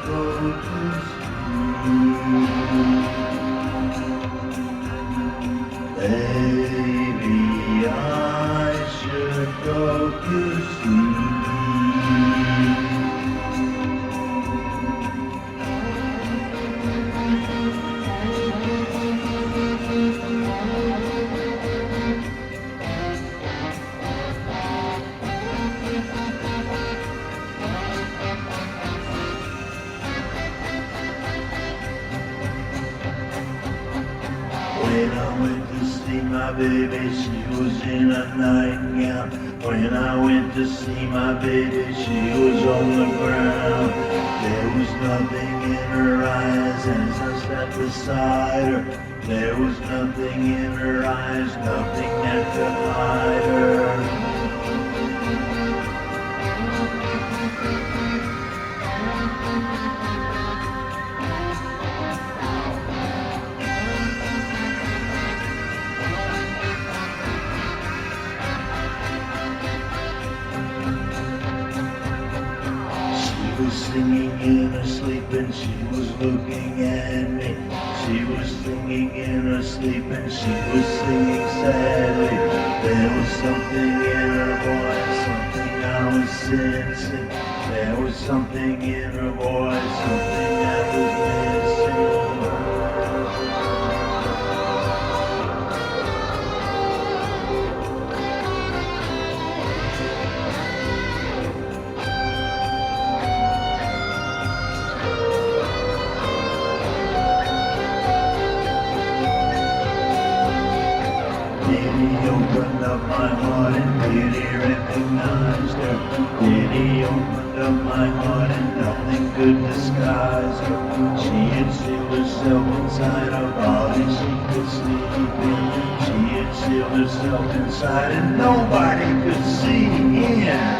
go to sleep. Baby, I should go to sleep. When I went to see my baby, she was in a nightgown. When I went to see my baby, she was on the ground. There was nothing in her eyes as I sat beside her. There was nothing in her eyes, nothing that could hide her. She was singing in her sleep and she was looking at me. She was singing in her sleep and she was singing sadly. There was something in her voice, something I was sensing. There was something in her voice, something that was missing. Did he open up my heart and did he recognize her? Did he open up my heart and nothing could disguise her? She had sealed herself inside a body she could sleep in. She had sealed herself inside and nobody could see in.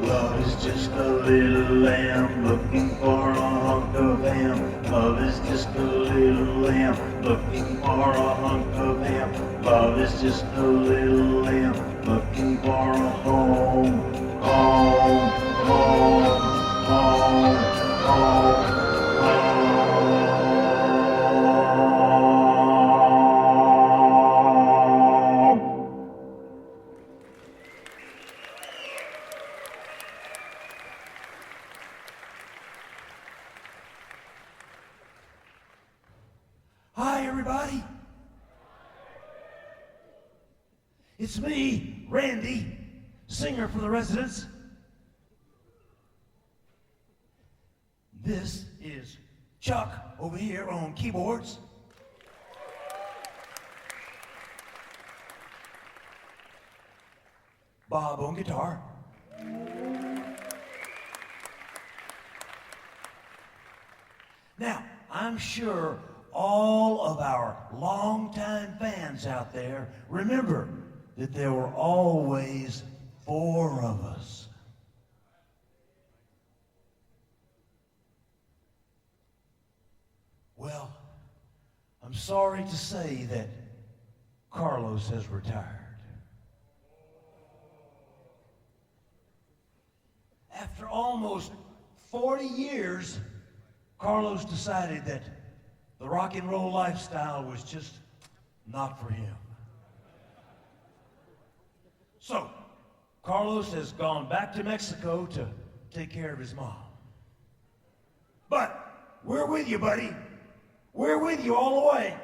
Love is just a little lamb looking for a hunk of ham. Love is just a little lamb looking for a hunk of ham. Love is just a little lamb looking for a home. Home, home, home, home, home. Hi, everybody. It's me, Randy, singer for the Residents. This is Chuck over here on keyboards. Bob on guitar. Now, I'm sure all of our longtime fans out there remember that there were always 4 of us. Well, I'm sorry to say that Carlos has retired. After almost 40 years, Carlos decided that the rock and roll lifestyle was just not for him. So, Carlos has gone back to Mexico to take care of his mom. But we're with you, buddy. We're with you all the way.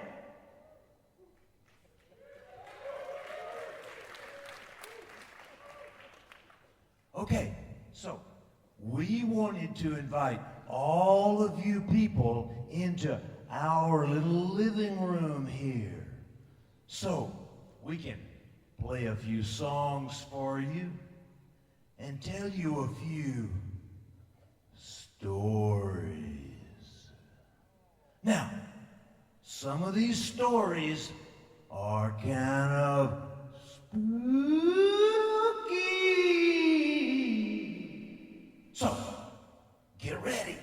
Okay, so we wanted to invite all of you people into our little living room here so we can play a few songs for you and tell you a few stories. Now, some of these stories are kind of spooky. So, get ready.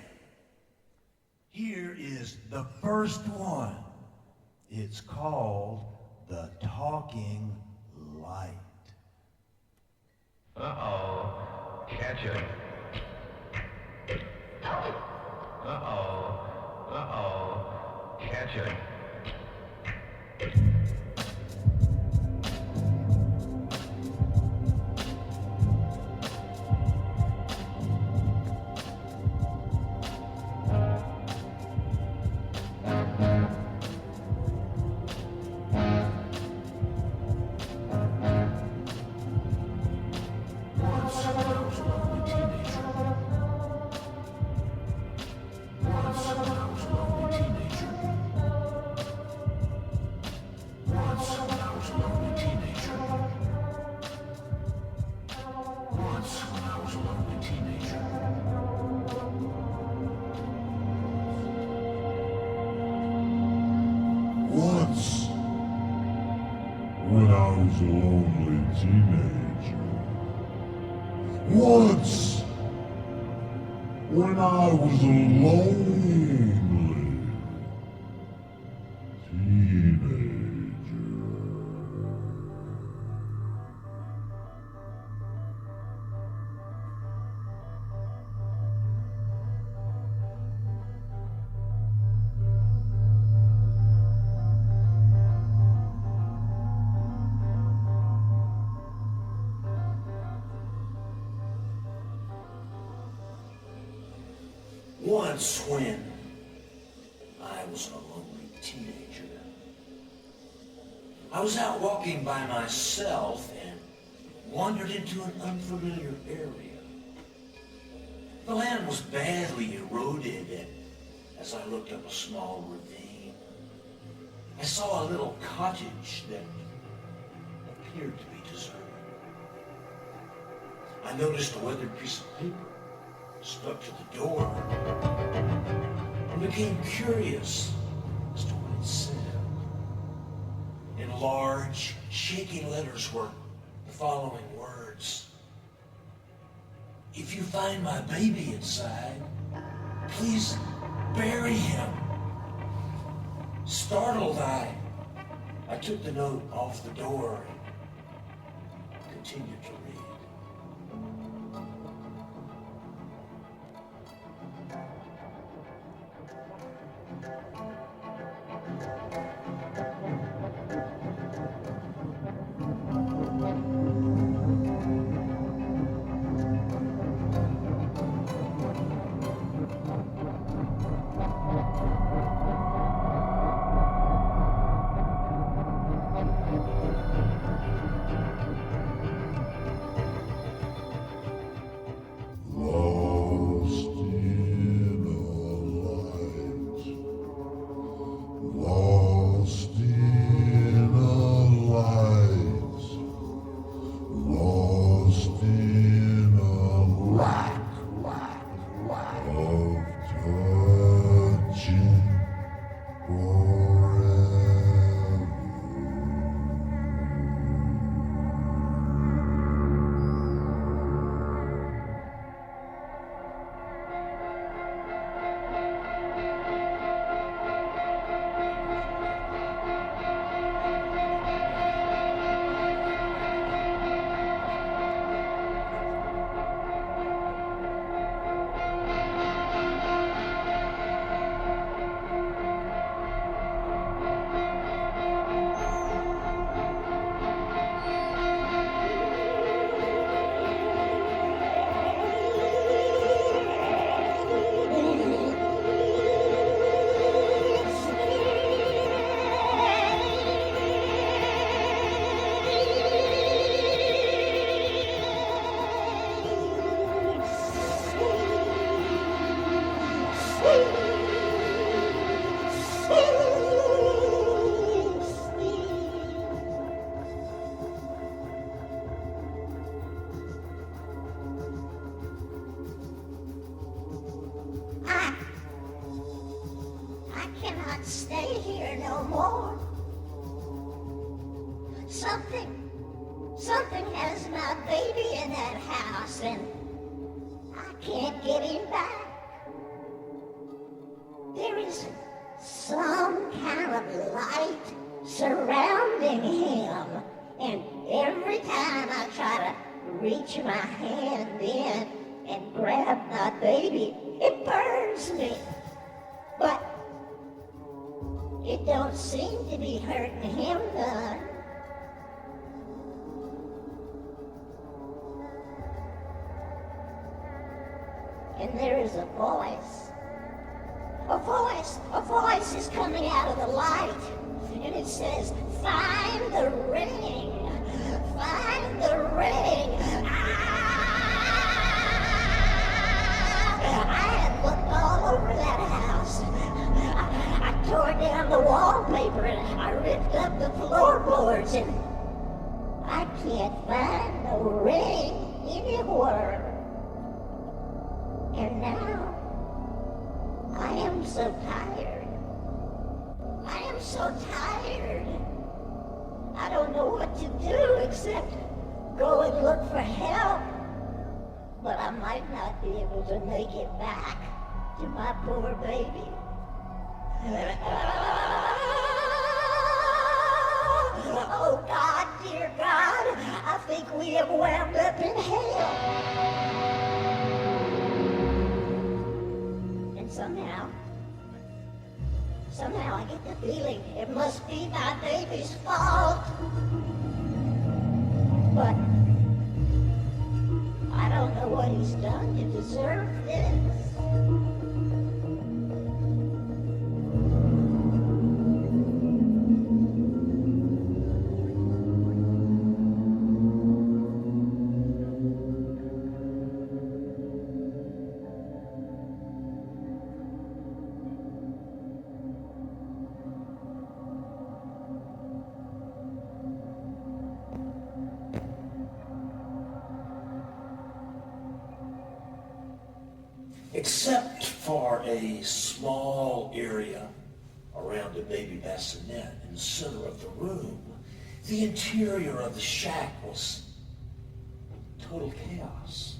Here is the first one. It's called the talking light. Uh-oh. Catch it. Uh-oh. Uh-oh. Catch it. Once, when I was a lonely teenager. Once, when I was a lonely teenager. Once when I was a lonely teenager, I was out walking by myself and wandered into an unfamiliar area. The land was badly eroded, and as I looked up a small ravine, I saw a little cottage that appeared to be deserted. I noticed a weathered piece of paper stuck to the door and became curious as to what it said. In large, shaking letters were the following words: "If you find my baby inside, please bury him." Startled, I took the note off the door and continued to read. Cannot stay here no more. Something has my baby in that house, and I can't get him back. There is some kind of light surrounding reach my hand in and grab my baby, it burns me. But it don't seem to be hurting him none. And there is a voice. A voice is coming out of the light. And it says, find the ring. Find the ring. I had looked all over that house. I tore down the wallpaper and I ripped up the floorboards and I can't find the ring anywhere. And now, I am so tired. I am so tired. I don't know what to do except go and look for help. But I might not be able to make it back to my poor baby. Oh God, dear God, I think we have wound up in hell. Somehow I get the feeling it must be my baby's fault. But I don't know what he's done to deserve this. Except for a small area around a baby bassinet in the center of the room, the interior of the shack was total chaos.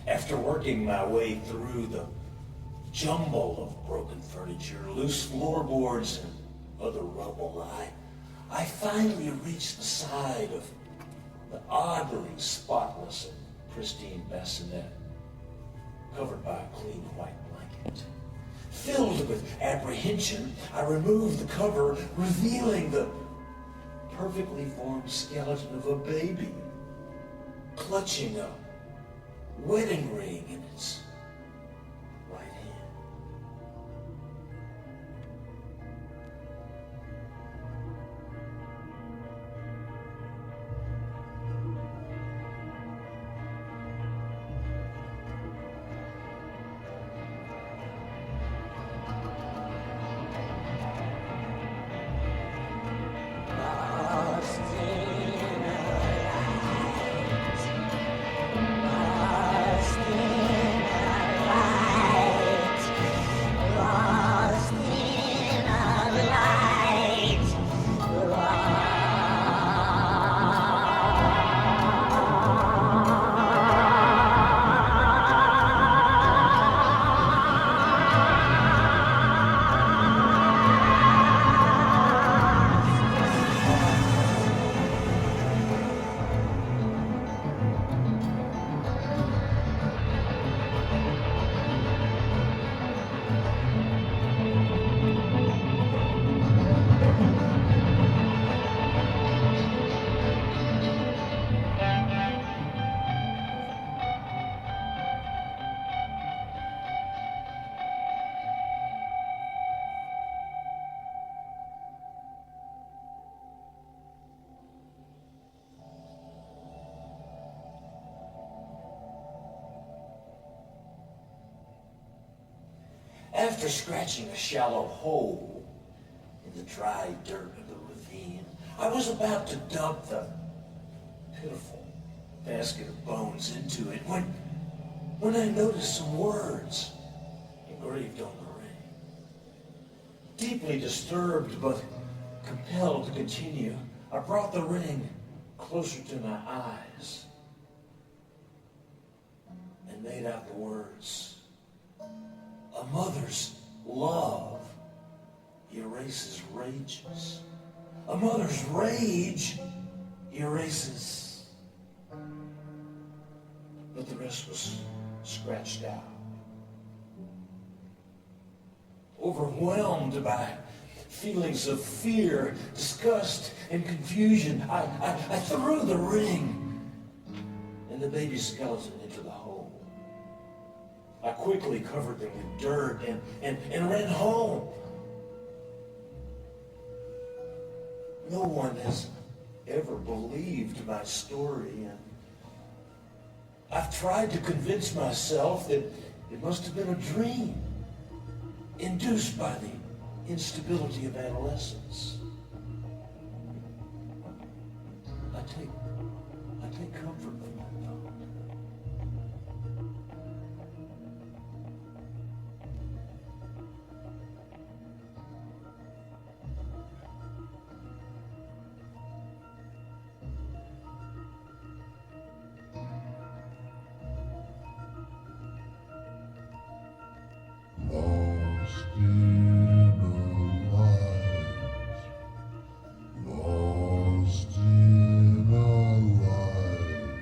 After working my way through the jumble of broken furniture, loose floorboards, and other rubble, I finally reached the side of the oddly spotless and pristine bassinet, covered by a clean white blanket. Filled with apprehension, I removed the cover, revealing the perfectly formed skeleton of a baby, clutching a wedding ring in its right hand. After scratching a shallow hole in the dry dirt of the ravine, I was about to dump the pitiful basket of bones into it when I noticed some words engraved on the ring. Deeply disturbed but compelled to continue, I brought the ring closer to my eyes and made out the words, "A mother's love erases rages. A mother's rage erases but the rest was scratched out. Overwhelmed by feelings of fear, disgust, and confusion, I threw the ring and the baby skeleton into the hole. I quickly covered them with dirt and ran home. No one has ever believed my story, and I've tried to convince myself that it must have been a dream induced by the instability of adolescence. I take comfort from that thought. Lost in a light, lost in a light.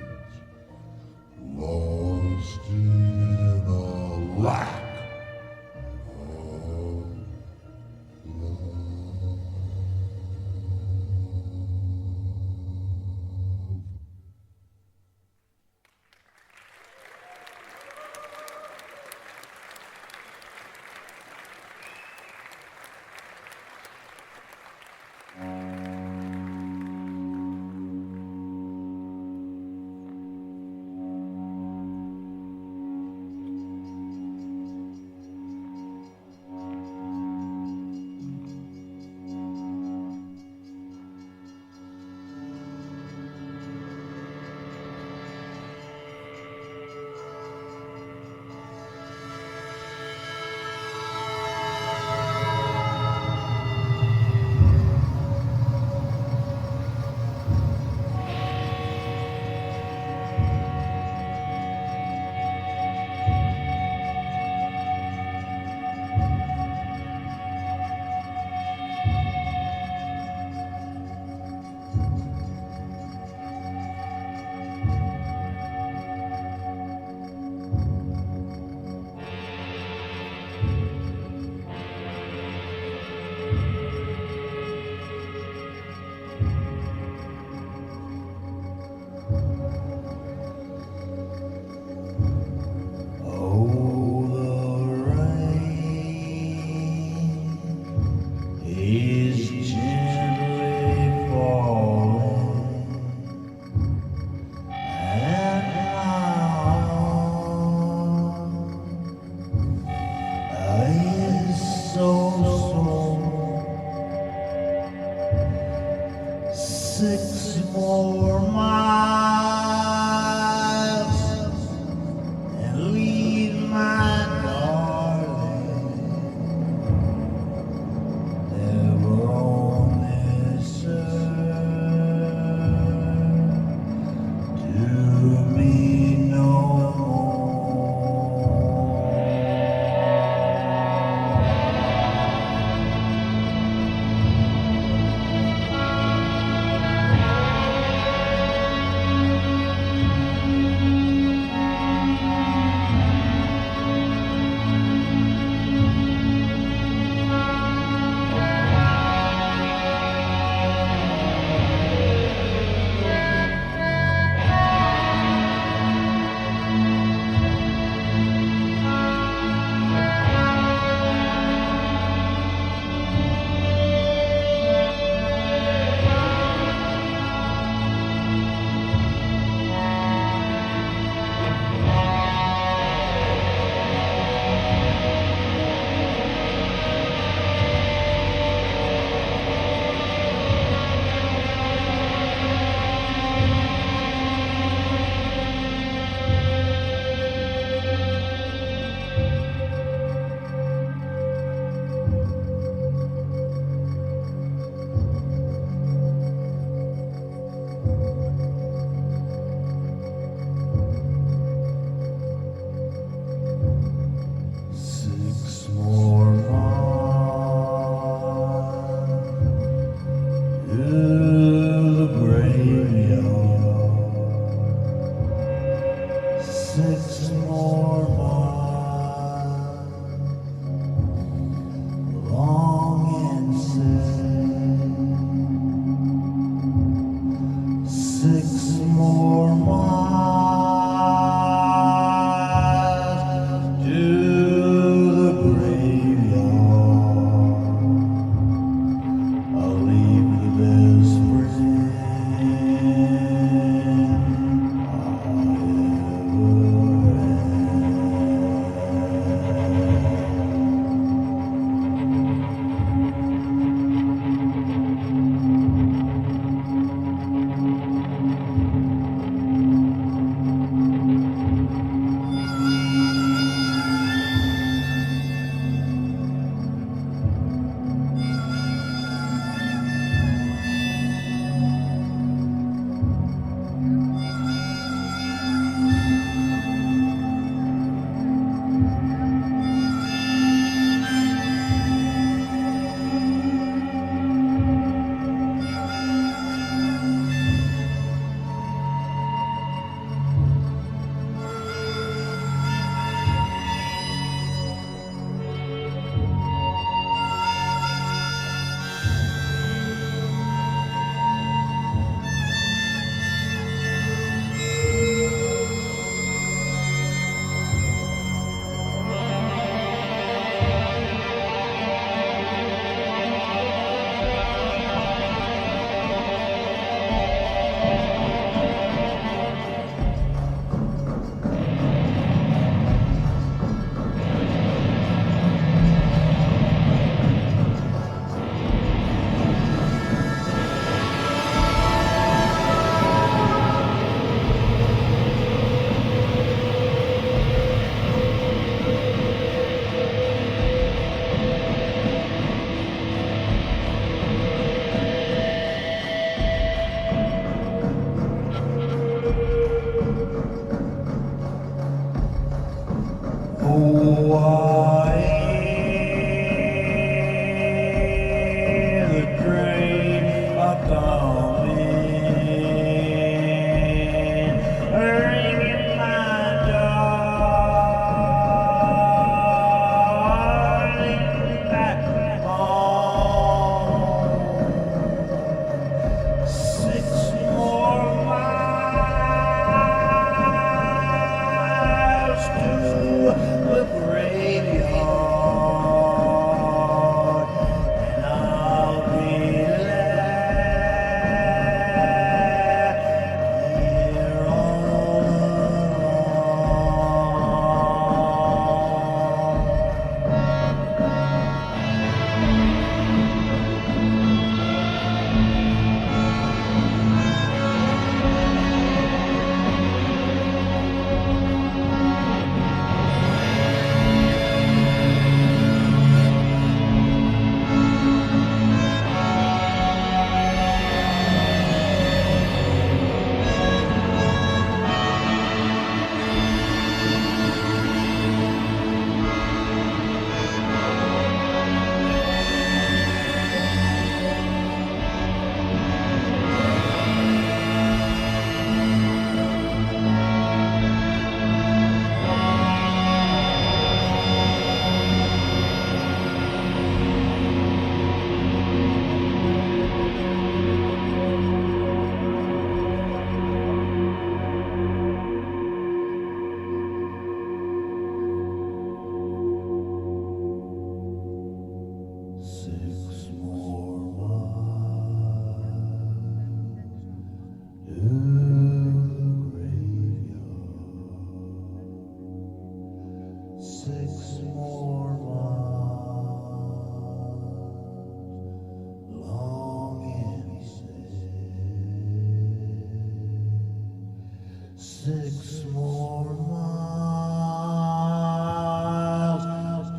6 more miles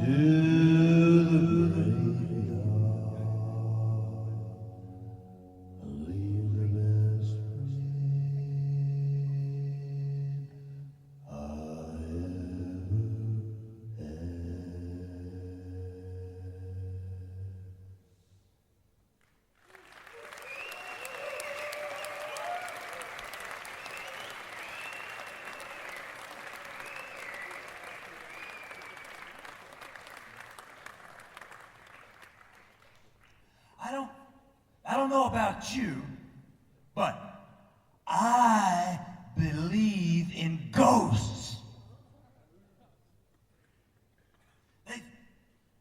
to the graveyard. Leave the best friend I ever had. I don't know about you, but I believe in ghosts.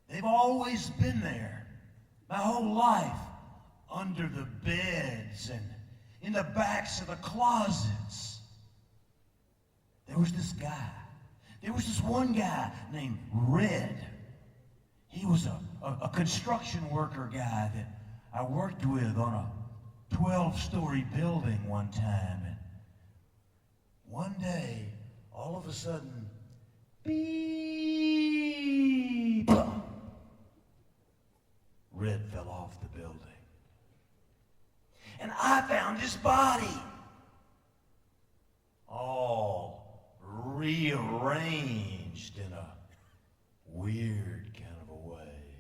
They've always been there, my whole life, under the beds and in the backs of the closets. There was this one guy named Red. He was a construction worker guy that I worked with on a 12-story building one time. And one day, all of a sudden, beep, Red fell off the building. And I found his body, all rearranged in a weird kind of a way.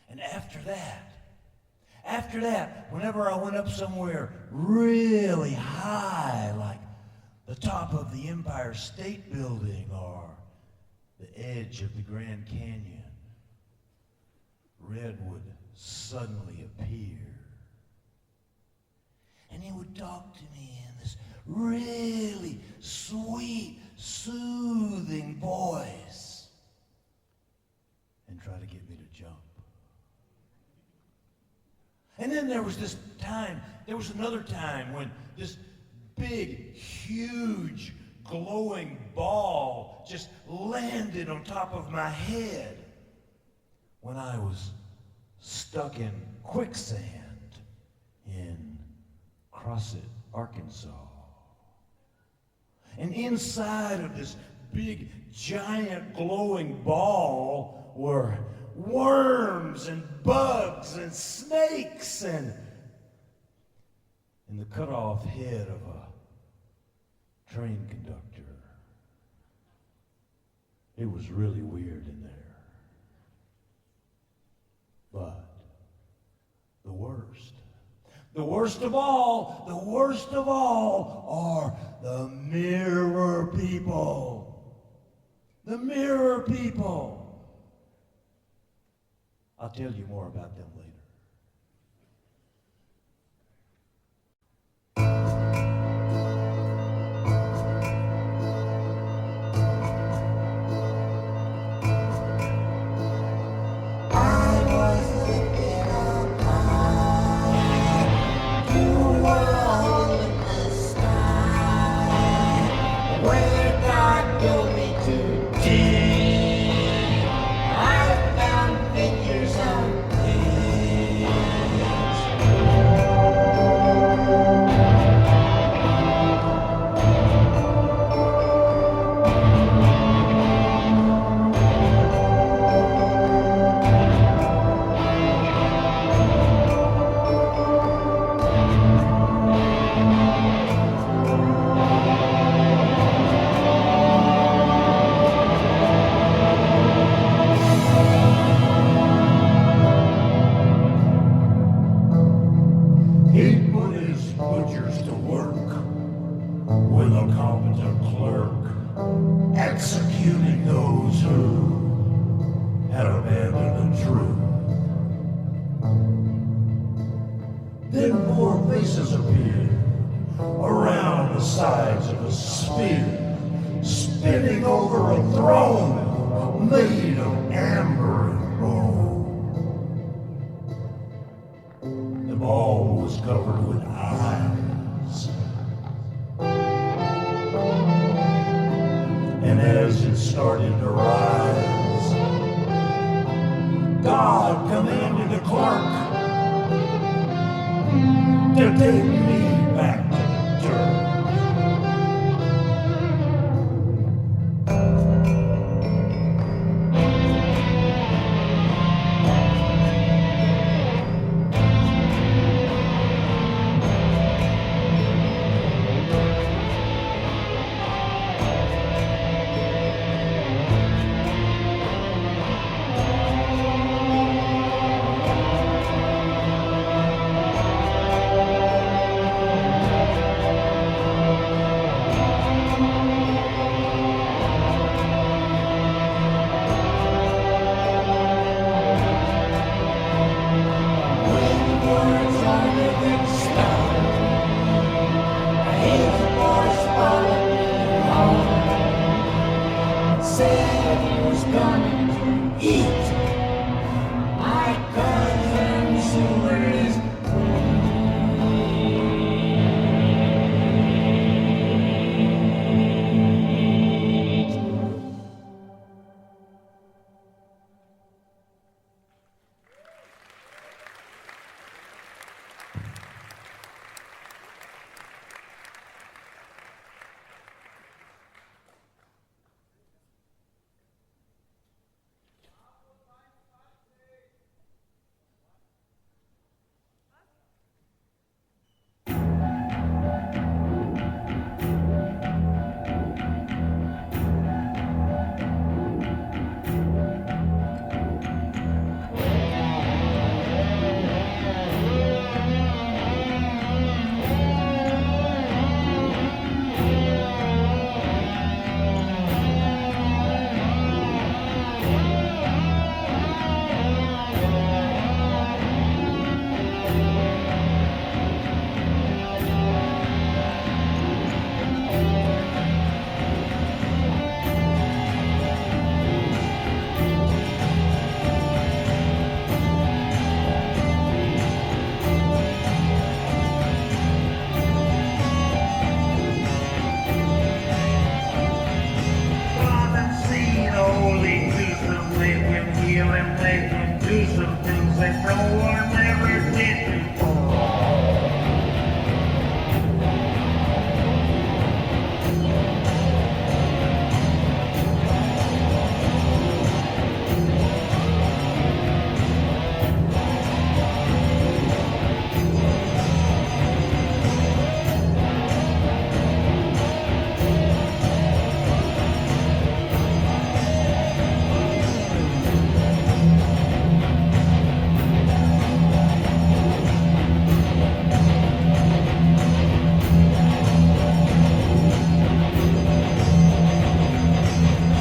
And after that, whenever I went up somewhere really high, like the top of the Empire State Building or the edge of the Grand Canyon, Red would suddenly appear. And he would talk to me in this really sweet, soothing voice and try to get me to jump. And then there was another time when this big, huge, glowing ball just landed on top of my head when I was stuck in quicksand in Crossett, Arkansas. And inside of this big, giant, glowing ball were worms and bugs and snakes and the cut-off head of a train conductor. It was really weird in there. But the worst of all are the mirror people. The mirror people. I'll tell you more about them later. Executing those who had abandoned the truth. Then four faces appeared around the sides of a sphere, spinning over a throne made of amber and gold. The ball was covered with eyes. And as it started to rise, God commanded the clerk to take me back to the dirt. that no one ever did before.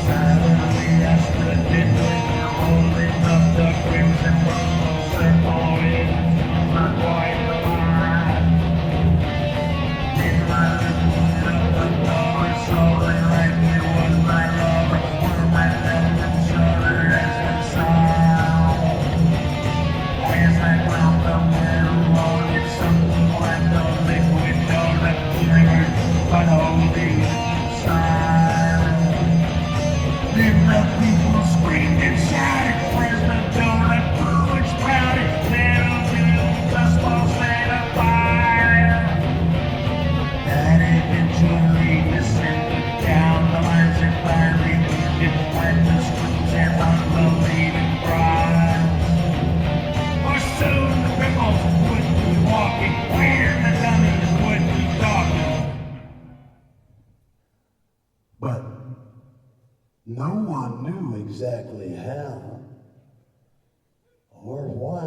Silently I stood there, holding up the crimson bubbles that poured into my quiet mind. Then I lifted up the door and saw it like it was my lover, where my love each other as we sound. As I found the middle on it, something like the liquid donut flavor, but holding inside. Then the people screamed and shouted, where's the donut? Ooh, it's crowded. Little dust balls set a fire. That eventually descended down the lines and finally ended when the screams and unbelieving cries. For soon the cripples would be walking, where the dummies would be talking. But no one knew exactly how or why.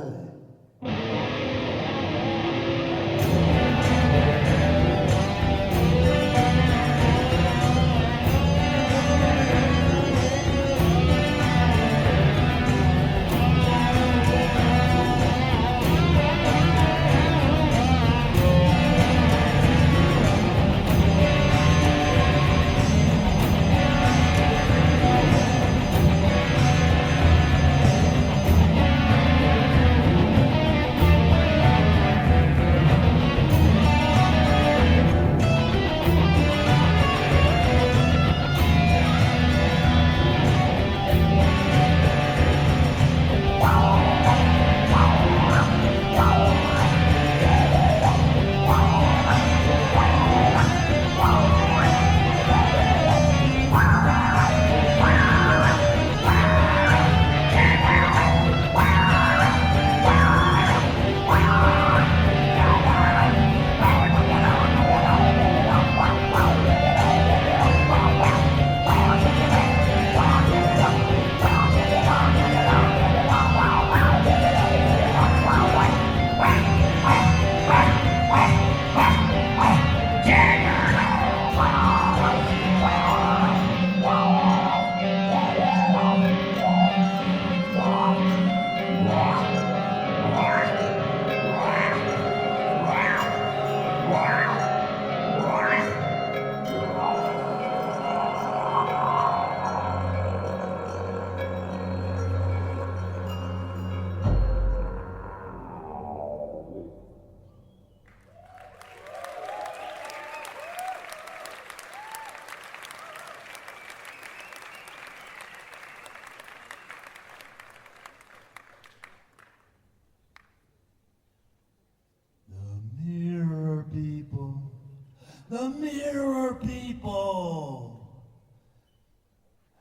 The mirror people.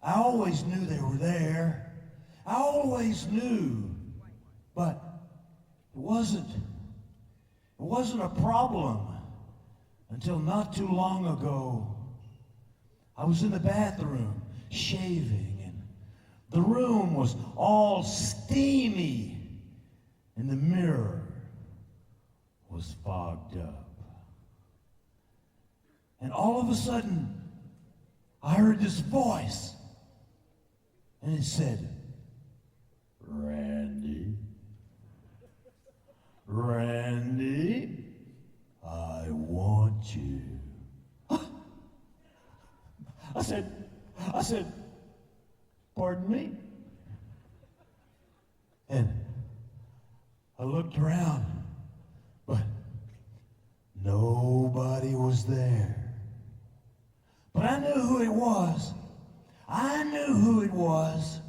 I always knew they were there. I always knew. But it wasn't a problem until not too long ago. I was in the bathroom shaving, and the room was all steamy, and the mirror was fogged up. And all of a sudden, I heard this voice, and it said, "Randy, Randy, I want you." I said, "Pardon me?" And I looked around, but nobody was there. But I knew who it was. I knew who it was.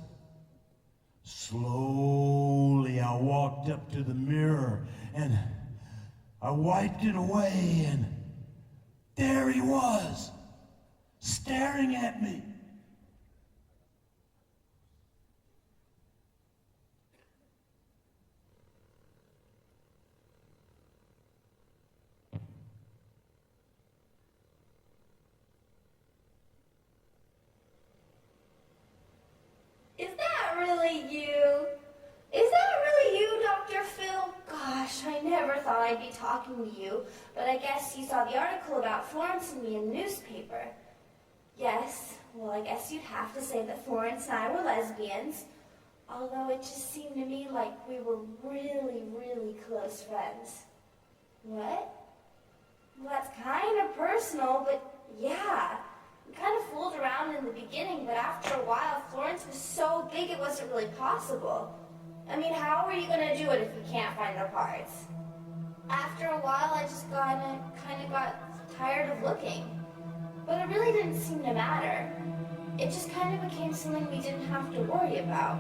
Slowly I walked walked up to the mirror and I wiped it away, and there he was, staring at me. Is that really you? Is that really you, Dr. Phil? Gosh, I never thought I'd be talking to you, but I guess you saw the article about Florence and me in the newspaper. Yes, well, I guess you'd have to say that Florence and I were lesbians, although it just seemed to me like we were really, really close friends. What? Well, that's kind of personal, but yeah. We kind of fooled around in the beginning, but after a while, Florence was so big it wasn't really possible. I mean, how are you going to do it if you can't find the parts? After a while, I just kind of got tired of looking. But it really didn't seem to matter. It just kind of became something we didn't have to worry about.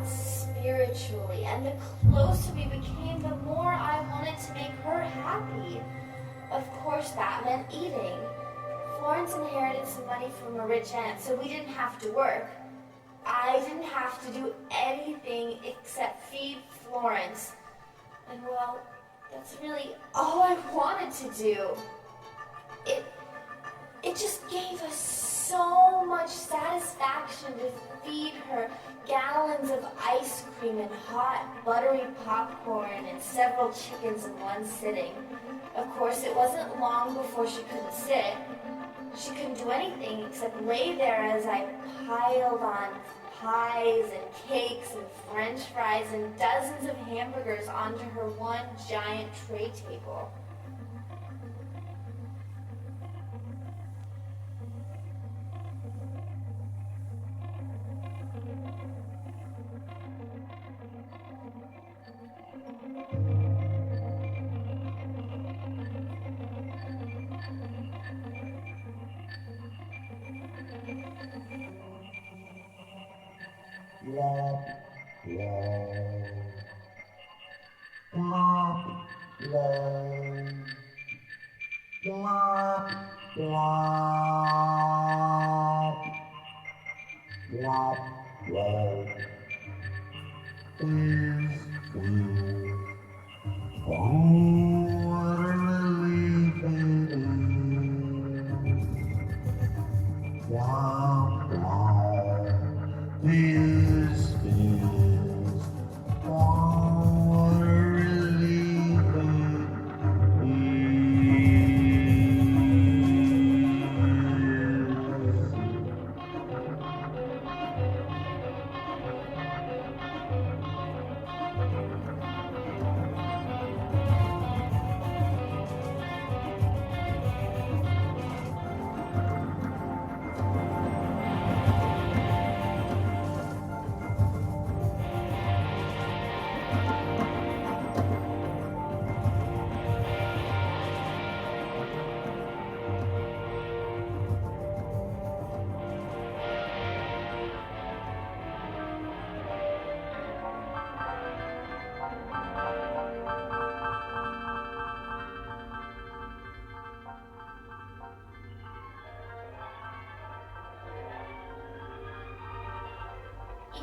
Spiritually, and the closer we became, the more I wanted to make her happy. Of course, that meant eating. Florence inherited some money from a rich aunt, so we didn't have to work. I didn't have to do anything except feed Florence. And well, that's really all I wanted to do. It just gave us so much satisfaction to feed her gallons of ice cream and hot, buttery popcorn and several chickens in one sitting. Of course, it wasn't long before she couldn't sit. She couldn't do anything except lay there as I piled on pies and cakes and french fries and dozens of hamburgers onto her one giant tray table. Love, love, love, love, love, love, love, is good. Oh, what a relief it is. Wow, wow, this is. Oh, what a relief it is.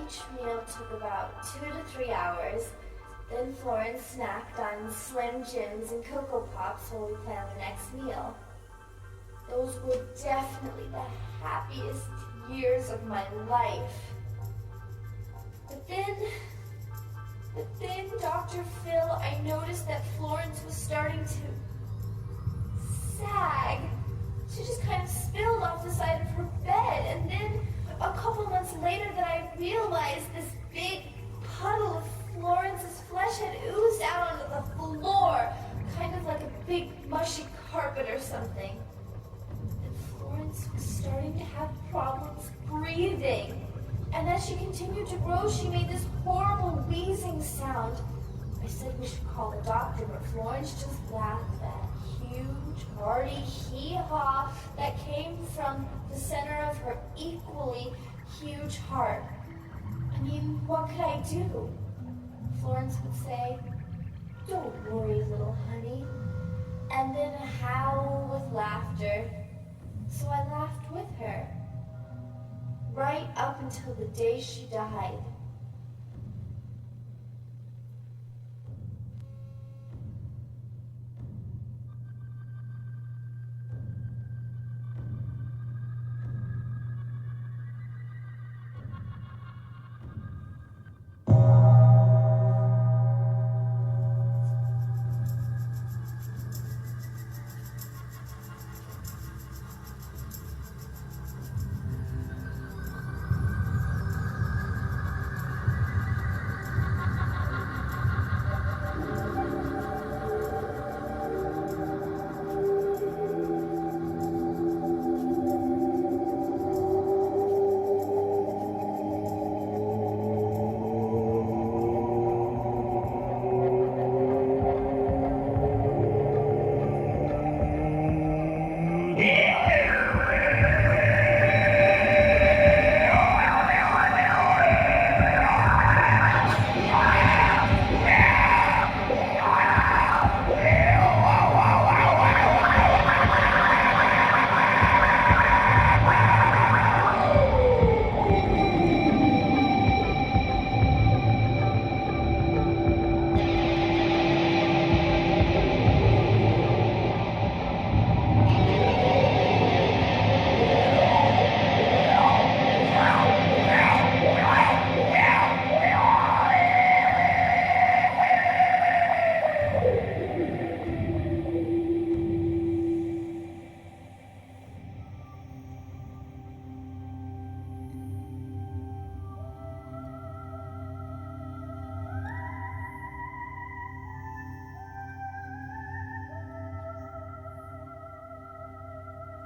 Each meal took about 2 to 3 hours. Then Florence snacked on Slim Jims and Cocoa Pops while we planned the next meal. Those were definitely the happiest years of my life. But then, Dr. Phil, I noticed that Florence was starting to sag. She just kind of spilled off the side of her bed, and then a couple months later that I realized this big puddle of Florence's flesh had oozed out onto the floor, kind of like a big mushy carpet or something. And Florence was starting to have problems breathing. And as she continued to grow, she made this horrible wheezing sound. I said we should call the doctor, but Florence just laughed that huge, hearty hee-haw that came from the center of her equally huge heart. I mean, what could I do? Florence would say, "Don't worry, little honey," and then howl with laughter. So I laughed with her, right up until the day she died.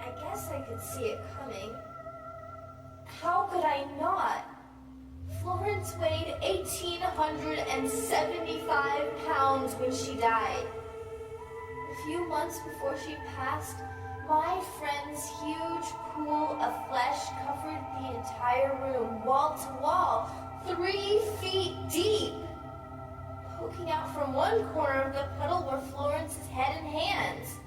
I guess I could see it coming. How could I not? Florence weighed 1,875 pounds when she died. A few months before she passed, my friend's huge pool of flesh covered the entire room, wall to wall, 3 feet deep. Poking out from one corner of the puddle were Florence's head and hands.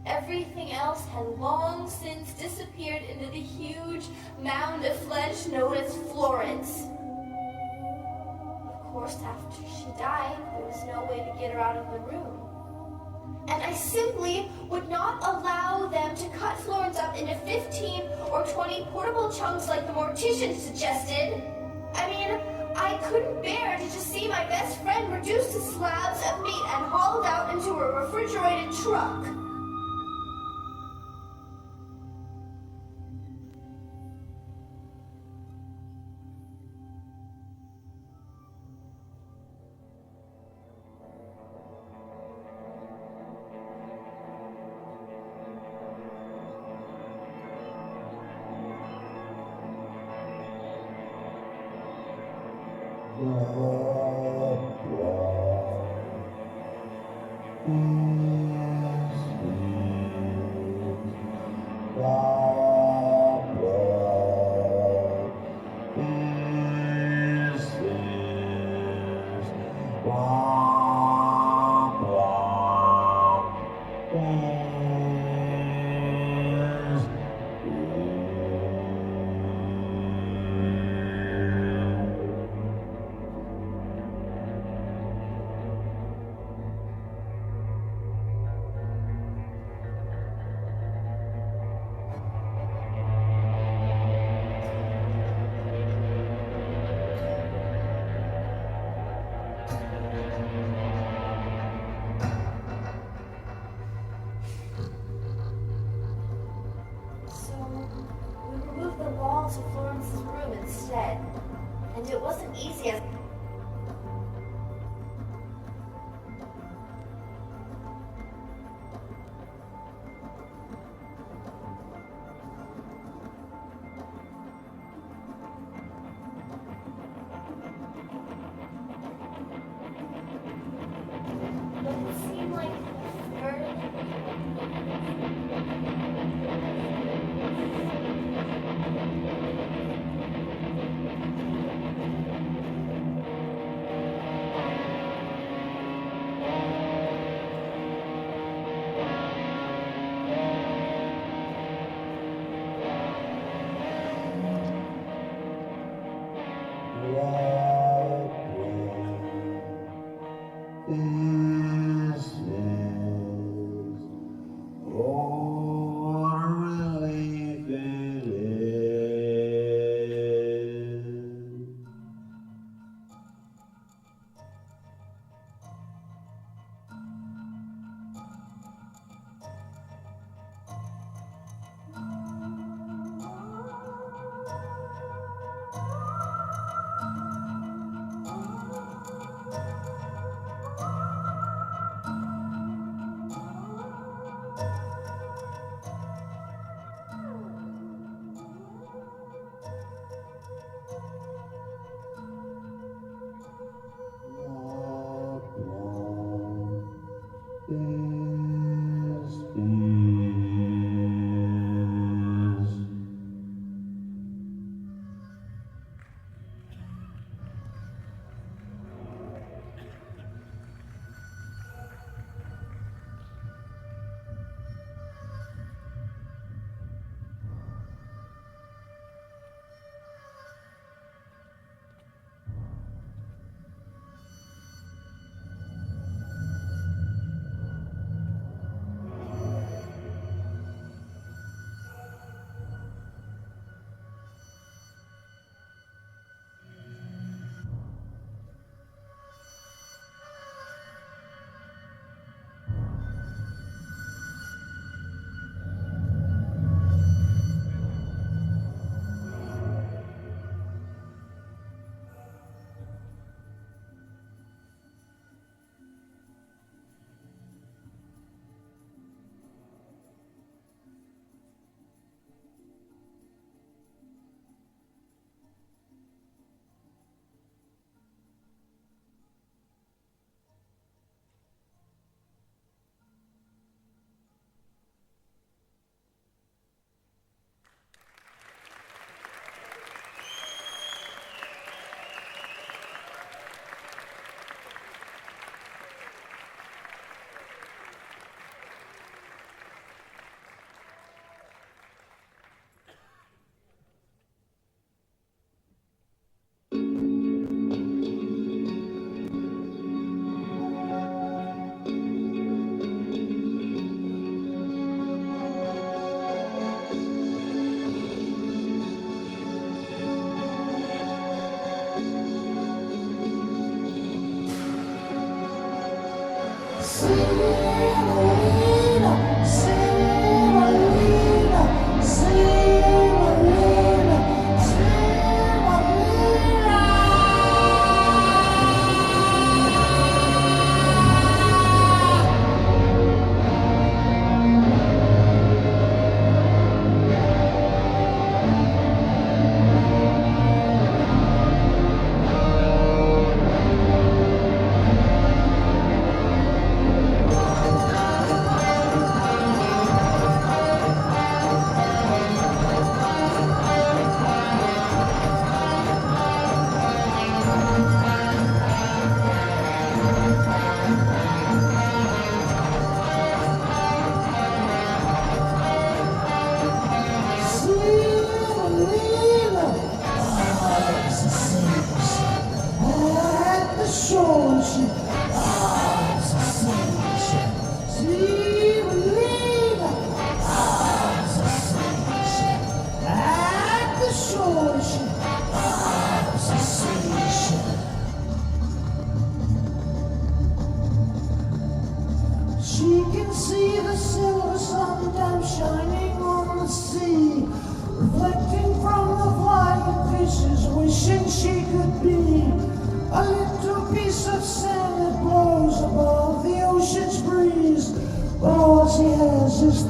Everything else had long since disappeared into the huge mound of flesh known as Florence. Of course, after she died, there was no way to get her out of the room. And I simply would not allow them to cut Florence up into 15 or 20 portable chunks like the mortician suggested. I mean, I couldn't bear to just see my best friend reduced to slabs of meat and hauled out into a refrigerated truck. instead. And it wasn't easy as but it seemed like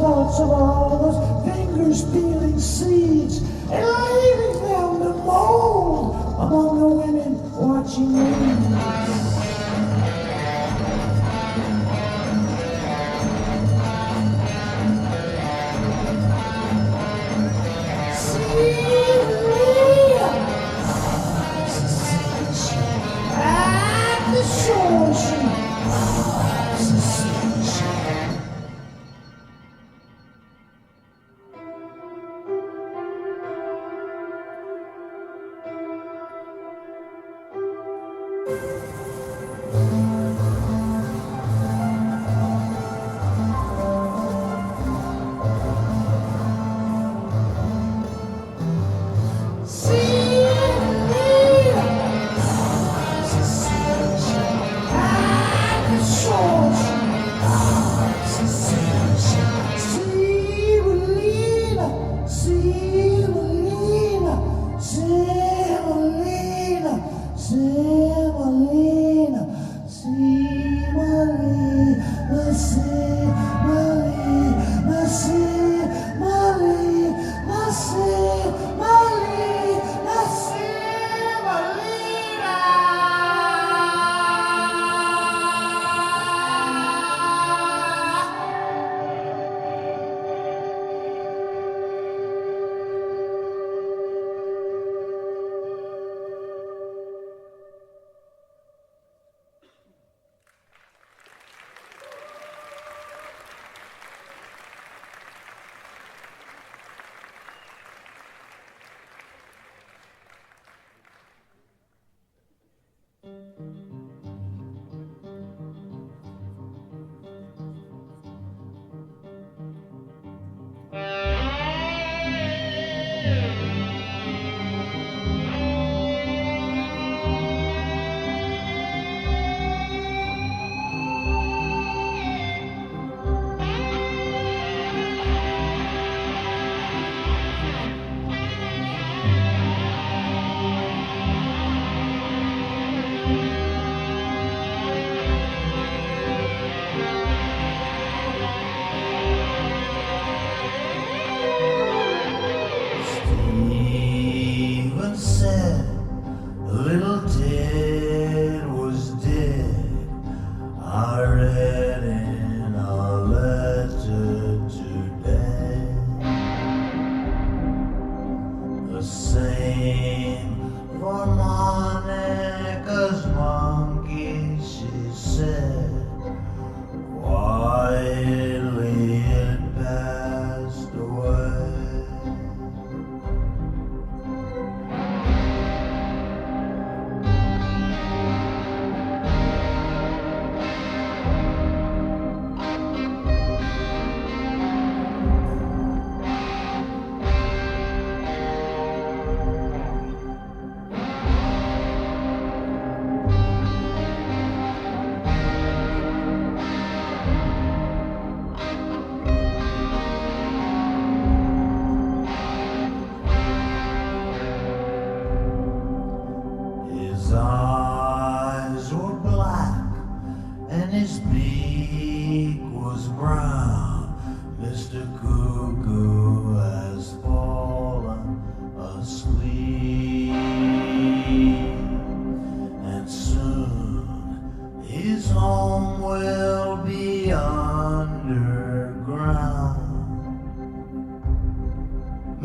thoughts of all those fingers peeling seeds and leaving them to mold among the women watching me. At the shore,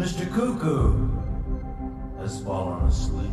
Mr. Cuckoo has fallen asleep.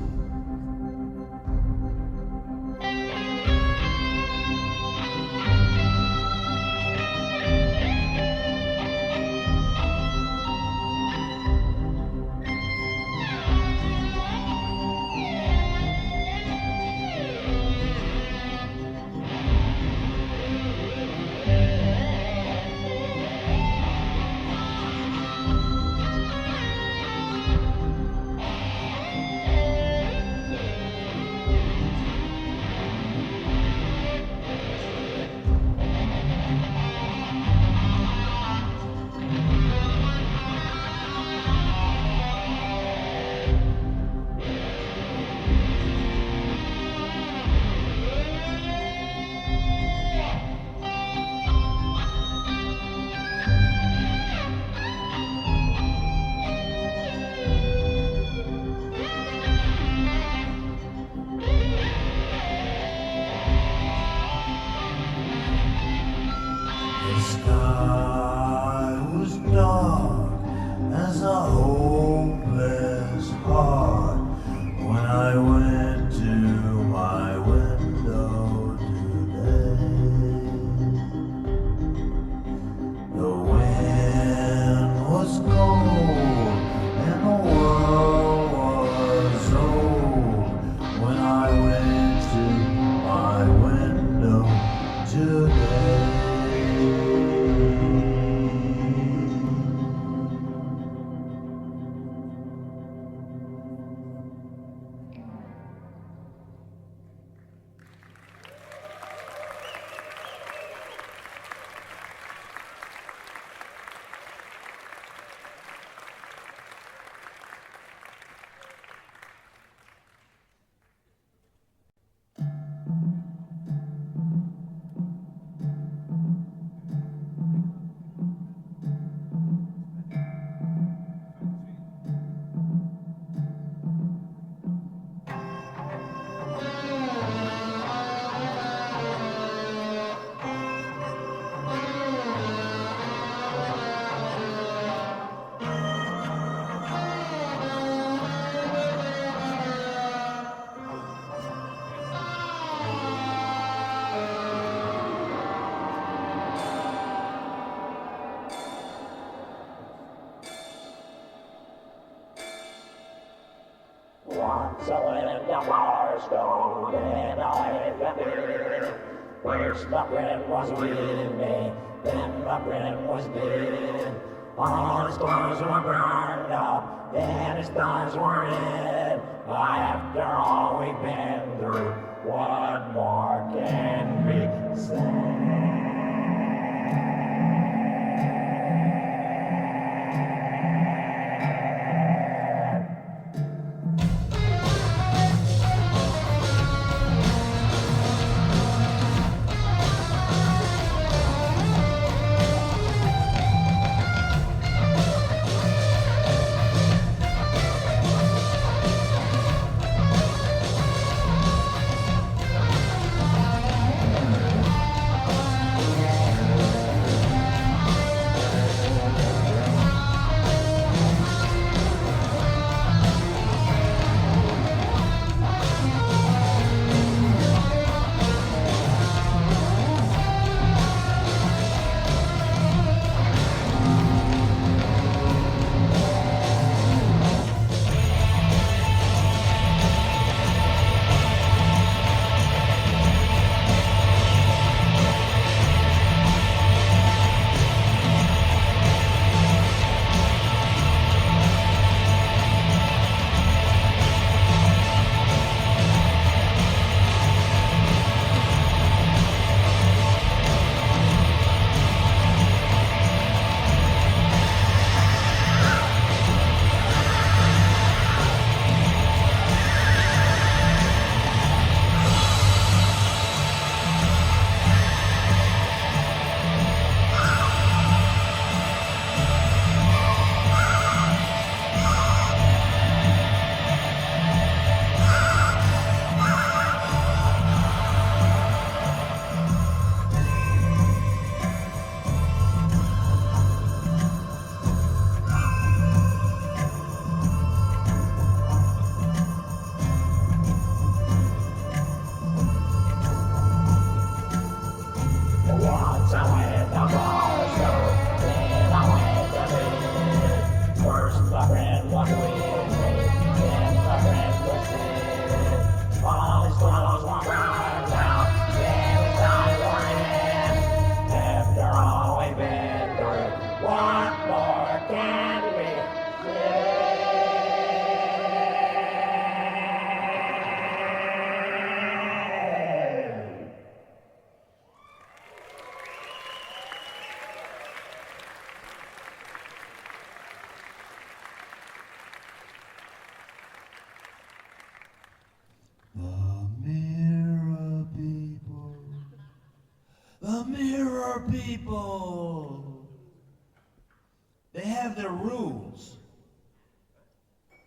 once I went to Barstow, then I went to beer. First my friend was with me, then my friend was dead. All his clothes were burned up, and his thighs were red. After all we've been through, what more can be said? Once I went to Barstow, then I went to bed. First my friend was with me, then my friend was dead. All his clothes were burned out, then his eyes were red. After all we've been through, what more can we say? The mirror people. They have their rules.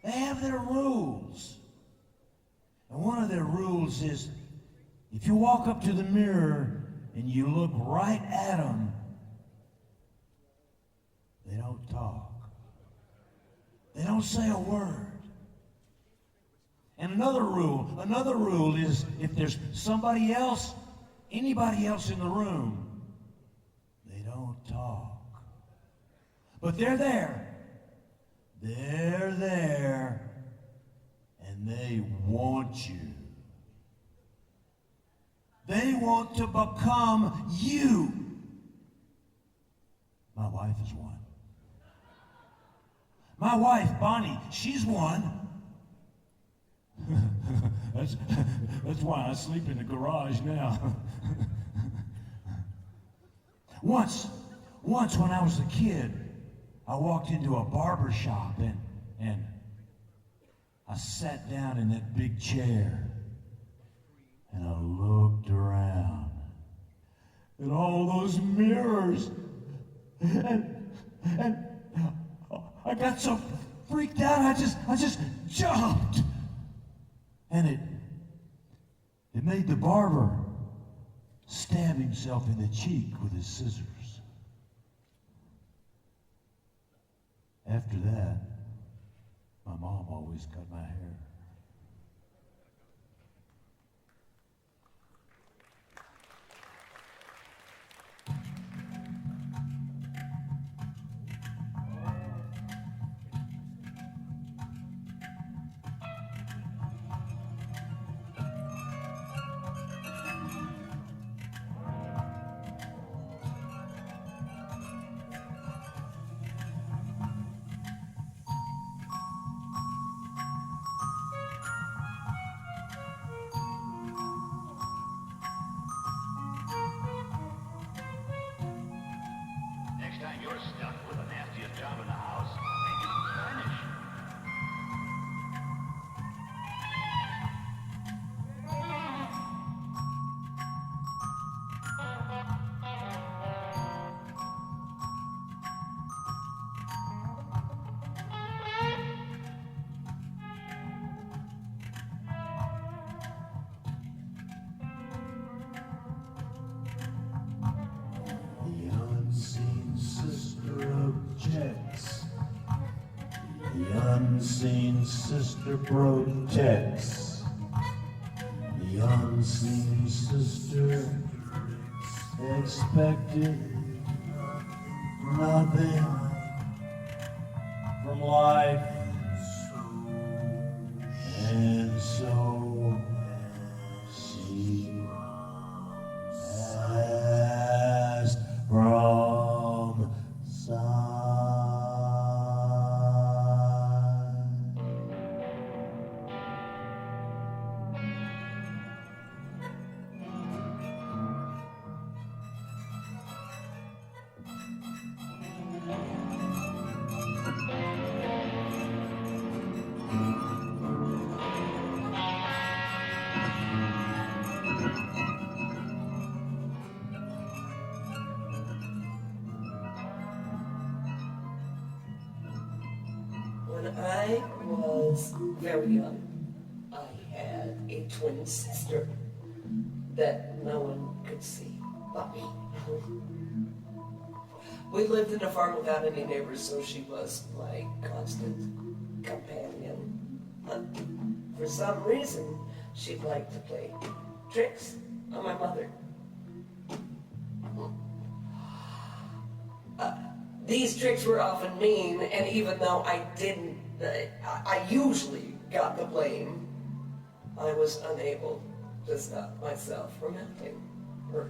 They have their rules. And one of their rules is if you walk up to the mirror and you look right at them, they don't talk. They don't say a word. And another rule is if there's somebody else, anybody else in the room, they don't talk. But they're there. They're there. And they want you. They want to become you. My wife is one. My wife, Bonnie, she's one. That's why I sleep in the garage now. Once when I was a kid, I walked into a barber shop and I sat down in that big chair and I looked around at all those mirrors and I got so freaked out I just jumped. And it made the barber stab himself in the cheek with his scissors. After that, my mom always cut my hair. unseen sister protects. The unseen sister expected nothing from life, and so she asked from side. When I was very young, I had a twin sister that no one could see but me. We lived in a farm without any neighbors, so she was my constant companion. For some reason, she liked to play tricks on my mother. These tricks were often mean, and even though I didn't, I usually got the blame, I was unable to stop myself from helping her.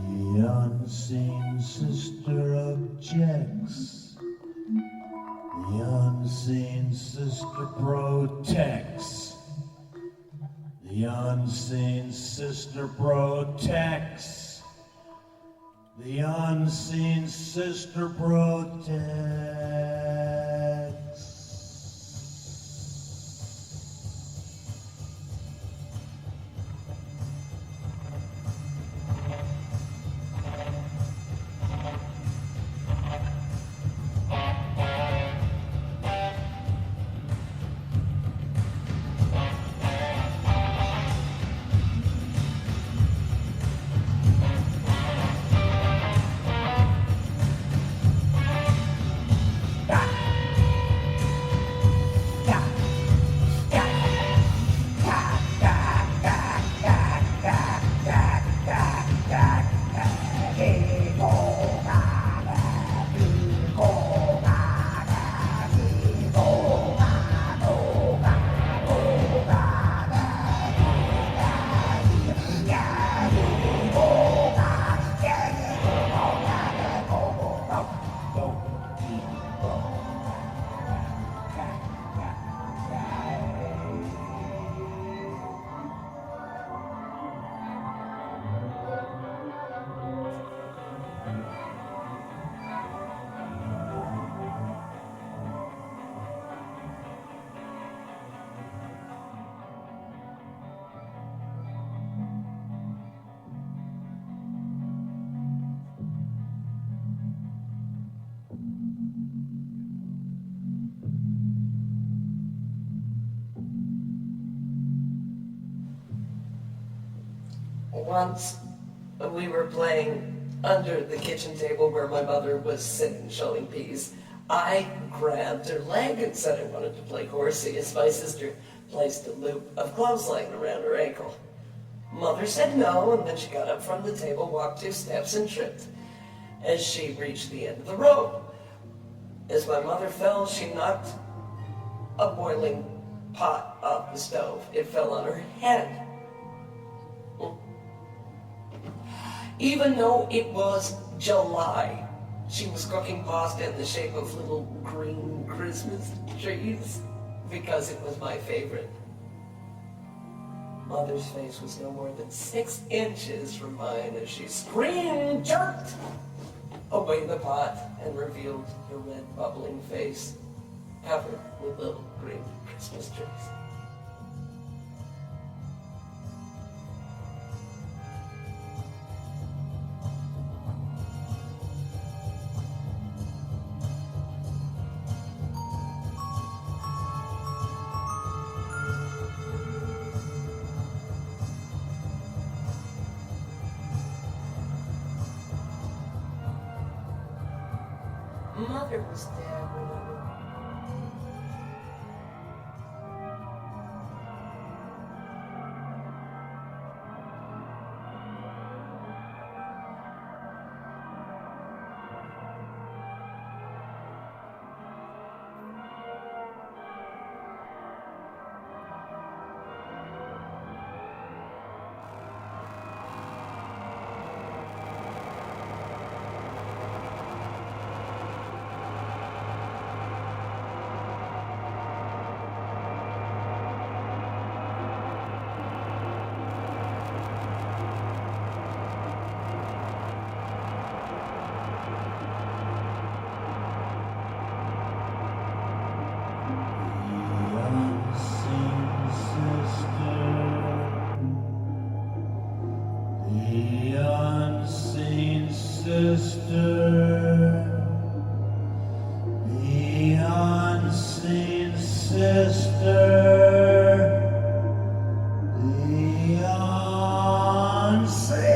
The unseen sister objects. The unseen sister protects. The unseen sister protects. The unseen sister protects. Once, when we were playing under the kitchen table where my mother was sitting shelling peas, I grabbed her leg and said I wanted to play horsey as my sister placed a loop of clothesline around her ankle. Mother said no, and then she got up from the table, walked 2 steps, and tripped as she reached the end of the rope. As my mother fell, she knocked a boiling pot off the stove. It fell on her head. Even though it was July, she was cooking pasta in the shape of little green Christmas trees because it was my favorite. Mother's face was no more than 6 inches from mine as she screamed, jerked away the pot, and revealed her red bubbling face, covered with little green Christmas trees. Mother was dead when I was... The unseen sister, the unseen sister, the unseen sister.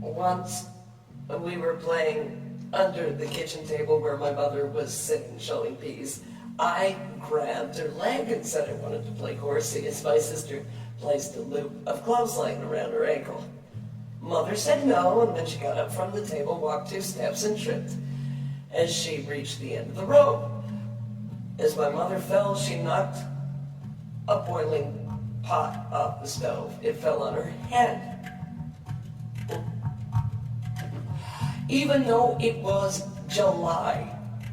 Once, when we were playing under the kitchen table where my mother was sitting shelling peas, I grabbed her leg and said I wanted to play horsey as my sister placed a loop of clothesline around her ankle. Mother said no, and then she got up from the table, walked 2 steps, and tripped as she reached the end of the rope. As my mother fell, she knocked a boiling pot off the stove. It fell on her head. Even though it was July,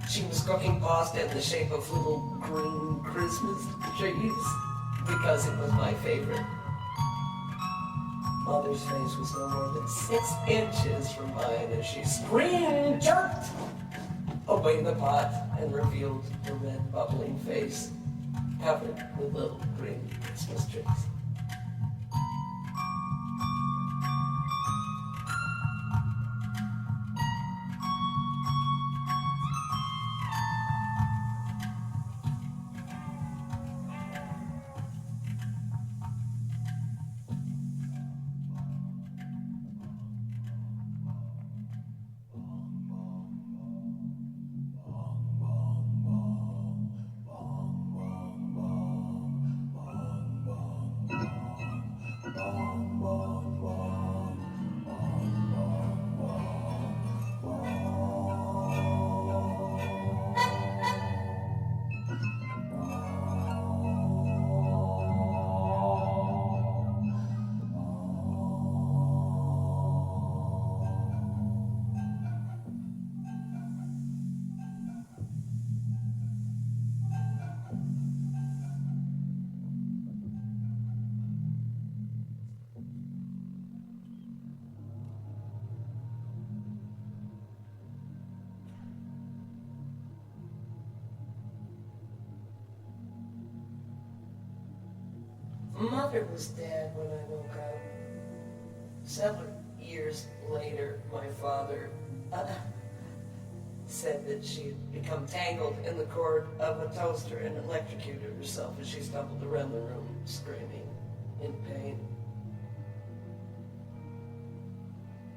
she was cooking pasta in the shape of little green Christmas trees because it was my favorite. Mother's face was no more than 6 inches from mine as she screamed, jerked away the pot, and revealed her red bubbling face, covered with little green Christmas trees. Mother was dead when I woke up. Several years later, my father said that she'd become tangled in the cord of a toaster and electrocuted herself as she stumbled around the room screaming in pain.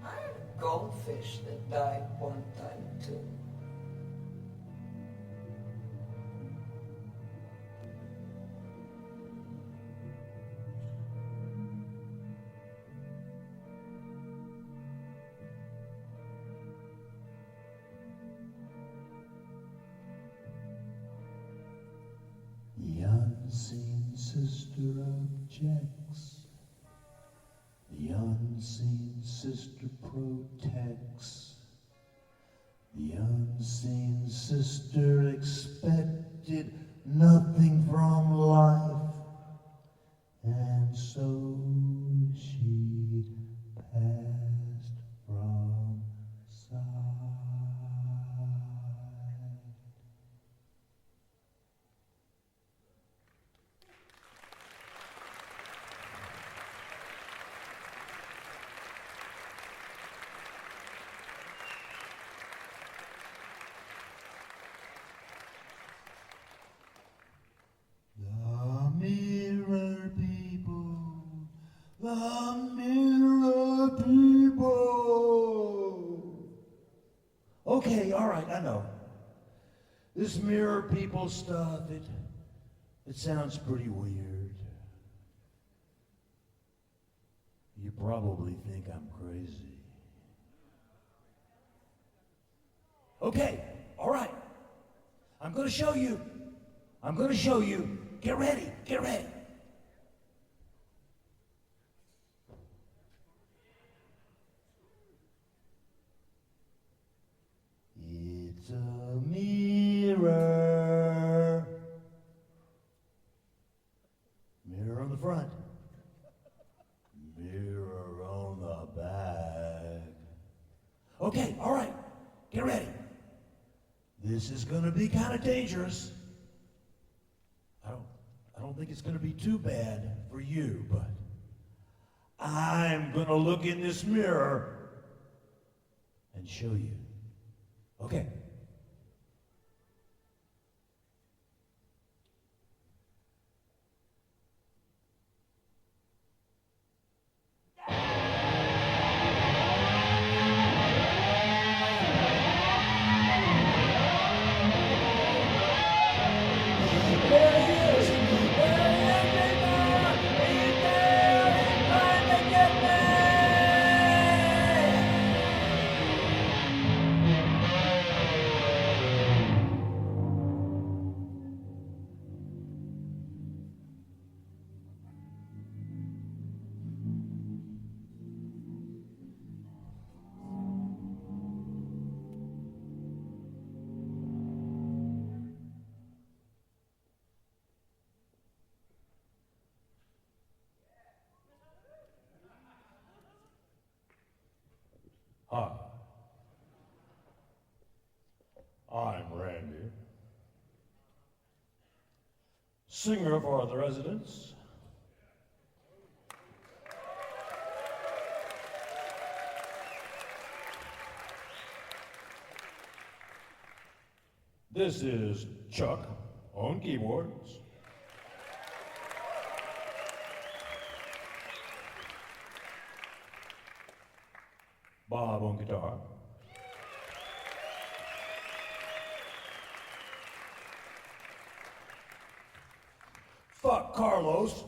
I had a goldfish that died one time too. sister objects. The unseen sister protects. The unseen sister expected nothing from life, and so she passed from sight. The mirror people, the mirror people. Okay, all right, I know. This mirror people stuff, it sounds pretty weird. You probably think I'm crazy. Okay, all right. I'm gonna show you. I'm gonna show you. Get ready, get ready. It's a mirror. Mirror on the front. Mirror on the back. Okay, all right. Get ready. This is gonna be kind of dangerous. I don't think it's gonna be too bad for you, but I'm gonna look in this mirror and show you. Okay. Hi. I'm Randy, singer for the residents. This is Chuck on keyboards. Bob on guitar. Fuck Carlos.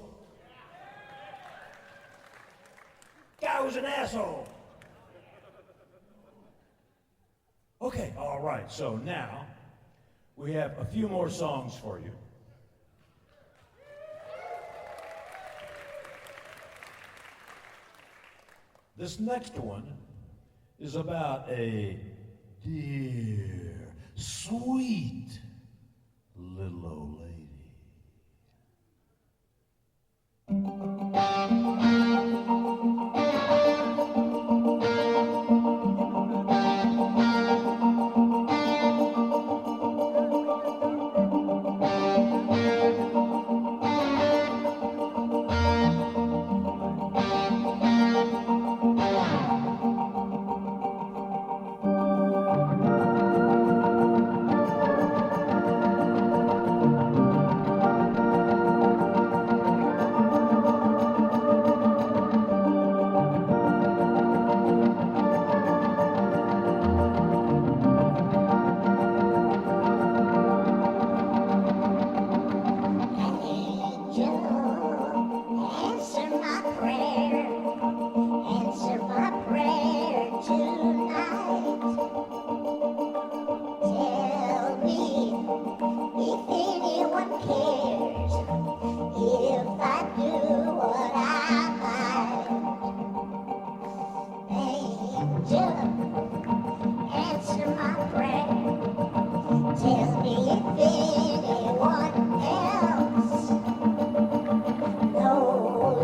Guy was an asshole. Okay, all right, so now we have a few more songs for you. This next one is about a dear, sweet little old lady.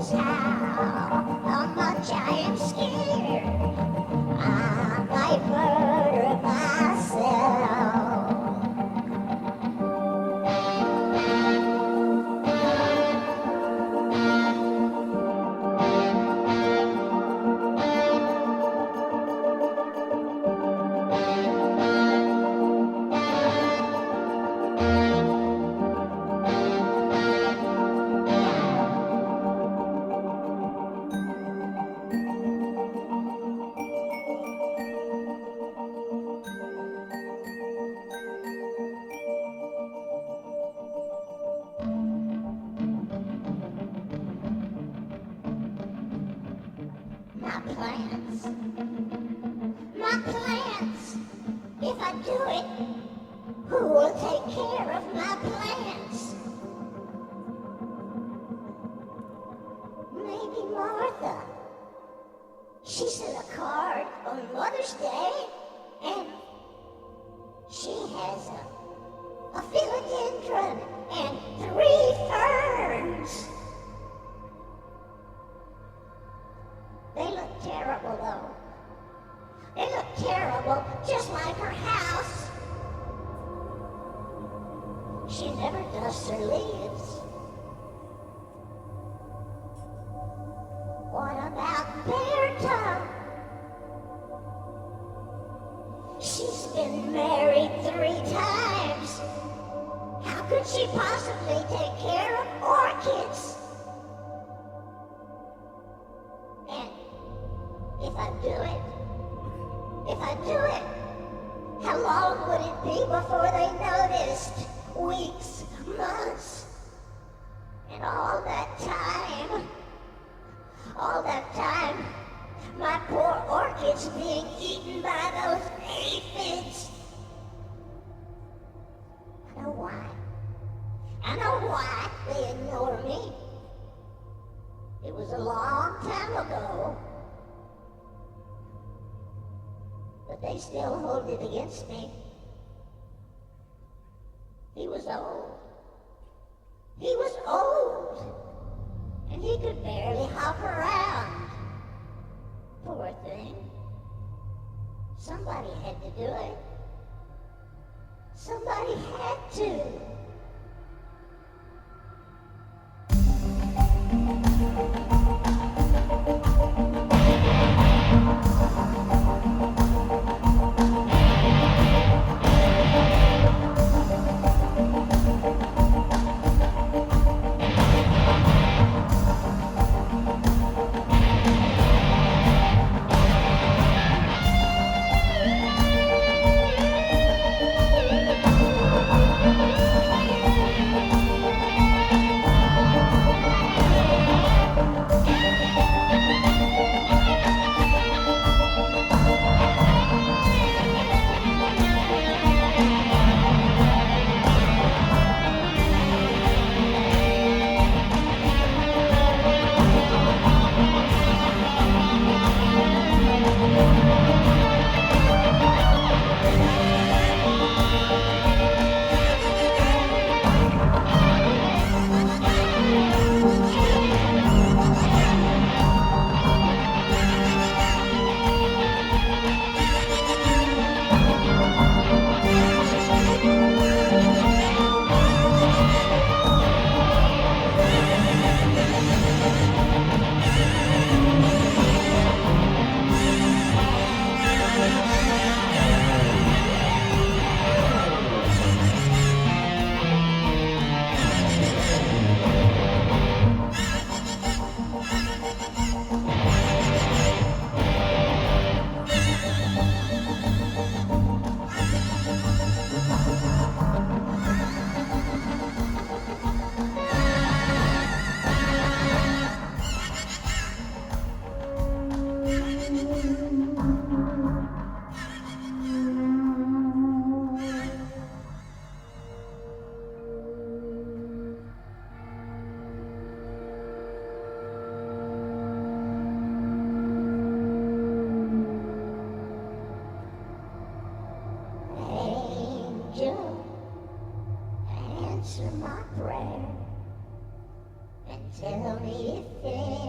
just how much I am scared. I might murder myself. My plans. My plans. If I do it, who will take care of my plans? Maybe Martha. She sent a card on Mother's Day, and she has a philodendron and 3 ferns. They look terrible, though. They look terrible, just like her house. She never dusts her leaves. What about Berta? She's been married 3 times. How could she possibly take care of orchids? And if I do it, how long would it be before they noticed? Weeks, months, and all that time, my poor orchids being eaten by those aphids. I know why they ignore me. It was a long time ago. But they still hold it against me. He was old. And he could barely hop around. Poor thing. Somebody had to do it. Somebody had to. Answer my prayer and tell me if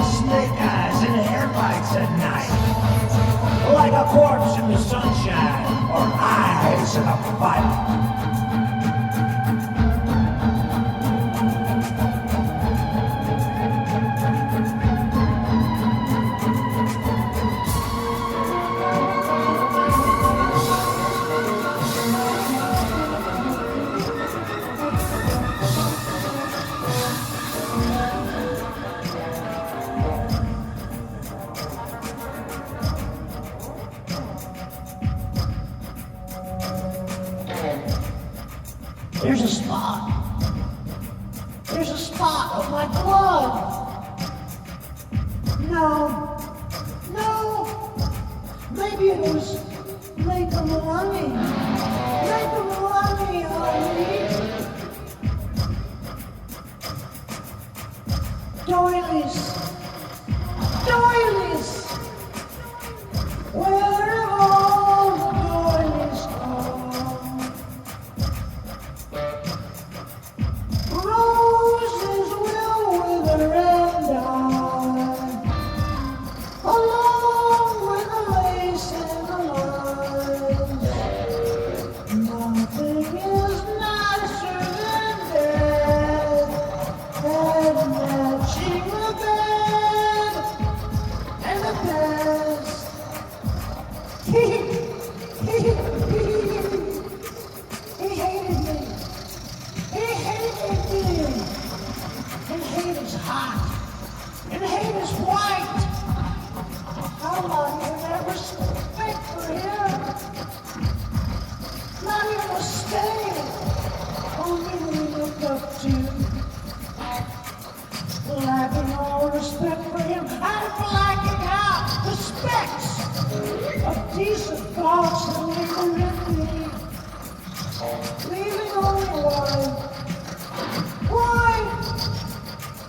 snake eyes and hair bites at night. Like a corpse in the sunshine, or eyes in a fight. There's a spot. There's a spot of my blood. No. Maybe it was Macaroni. Macaroni, honey. Doilies. Where have all the doilies gone? Roses will wither and die, along with the lace and the lines. Nothing is nicer than death, and matching the bed and the past. He hated me. And hate is hot. And hate is white. How long you never respect for him? Not even a stain. Only we look up to. Lacking all respect for him. I'm blacking out the specks of decent thoughts that linger in me. Leaving only one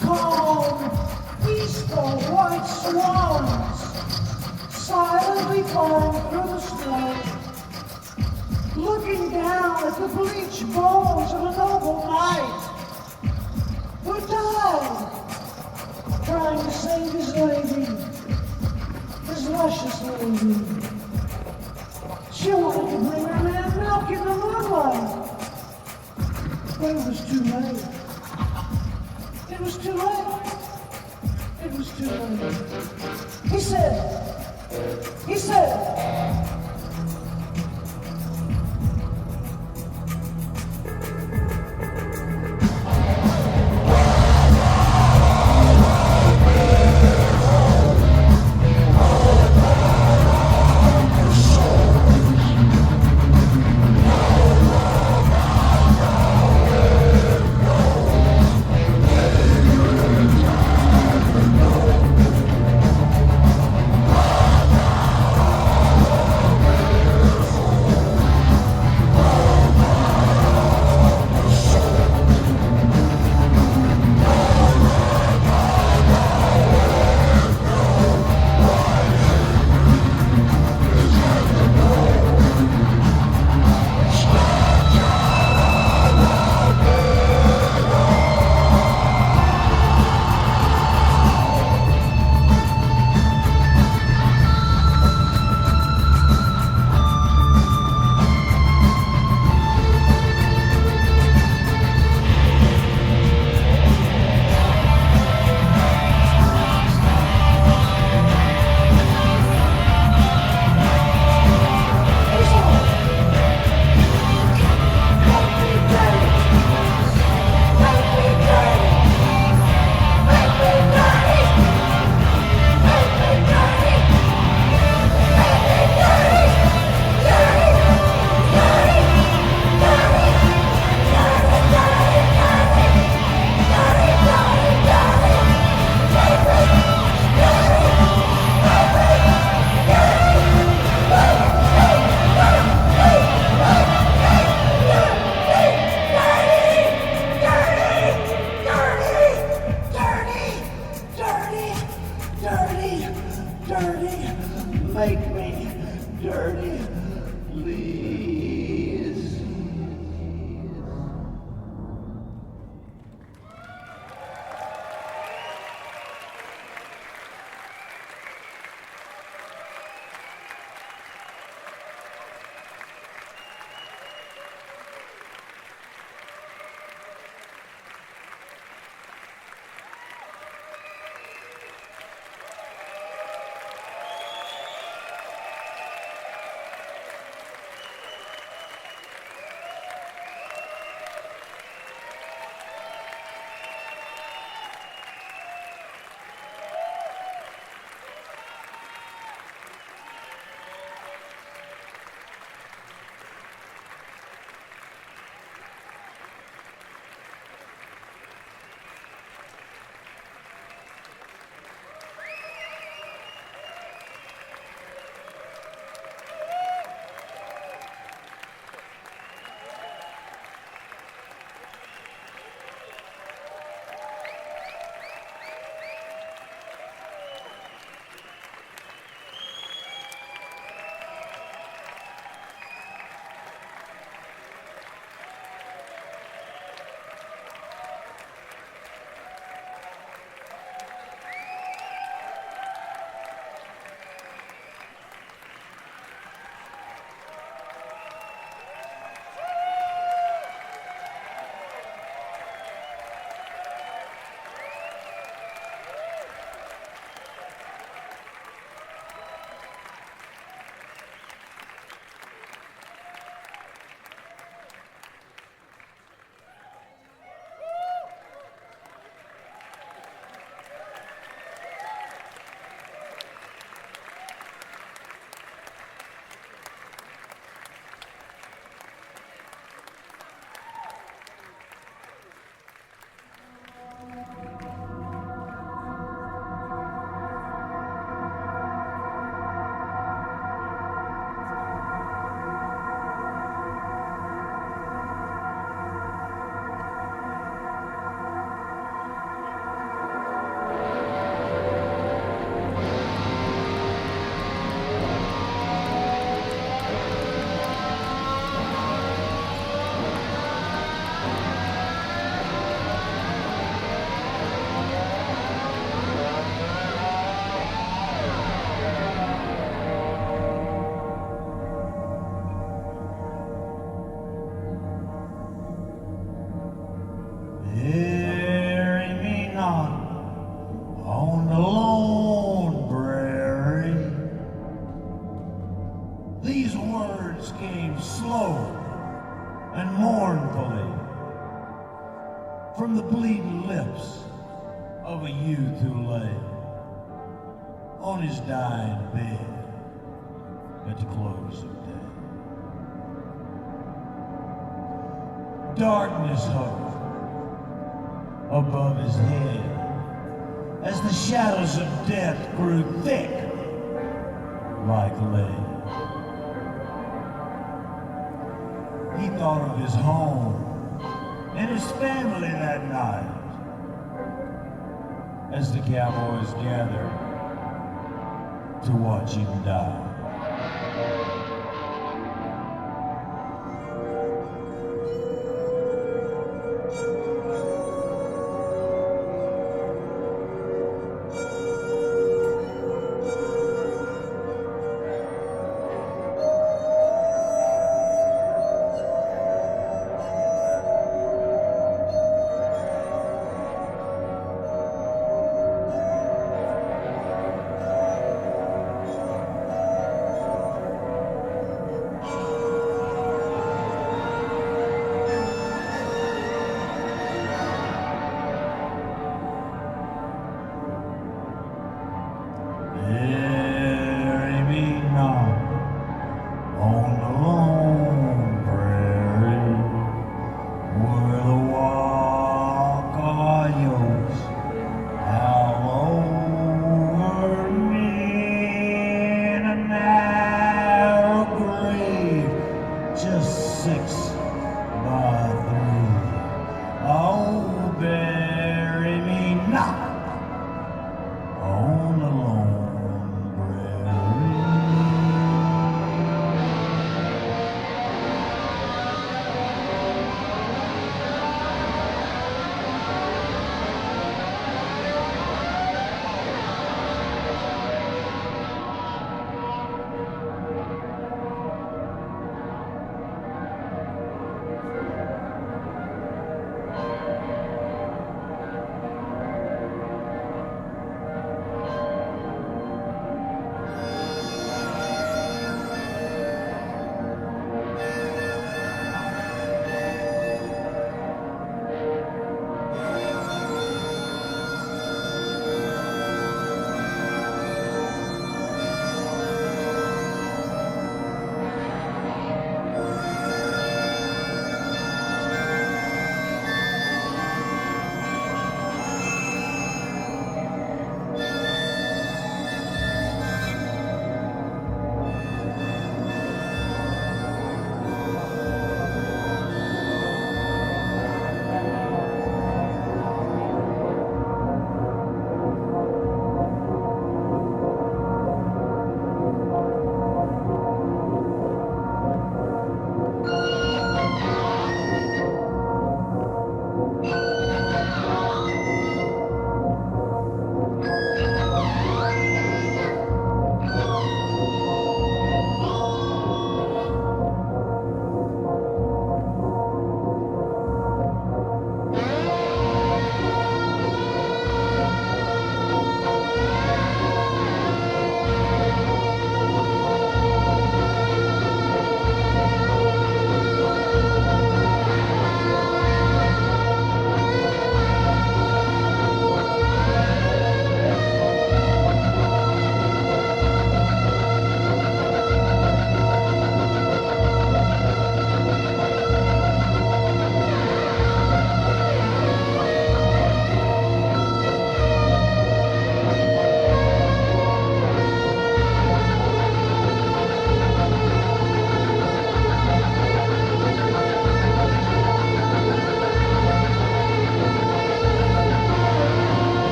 calm, peaceful white swans silently flying through the snow, looking down at the bleached bones of a noble knight who died trying to save his lady, his luscious lady. She wanted to bring her man milk in the moonlight, but it was too late. It was too late. It was too late. He said, make me dirty, please. the bleeding lips of a youth who lay on his dying bed at the close of day. Darkness hovered above his head as the shadows of death grew thick like lead. He thought of his home and his family that night as the cowboys gathered to watch him die. Bury me not on the lone prairie where the wild coyotes howl over me in a narrow grave just 6 by 3. Oh, bury me not on the lone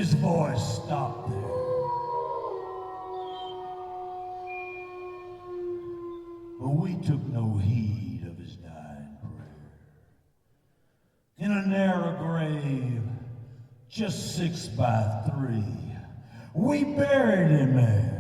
his voice stopped there. But we took no heed of his dying prayer. In a narrow grave, just 6 by 3, we buried him there.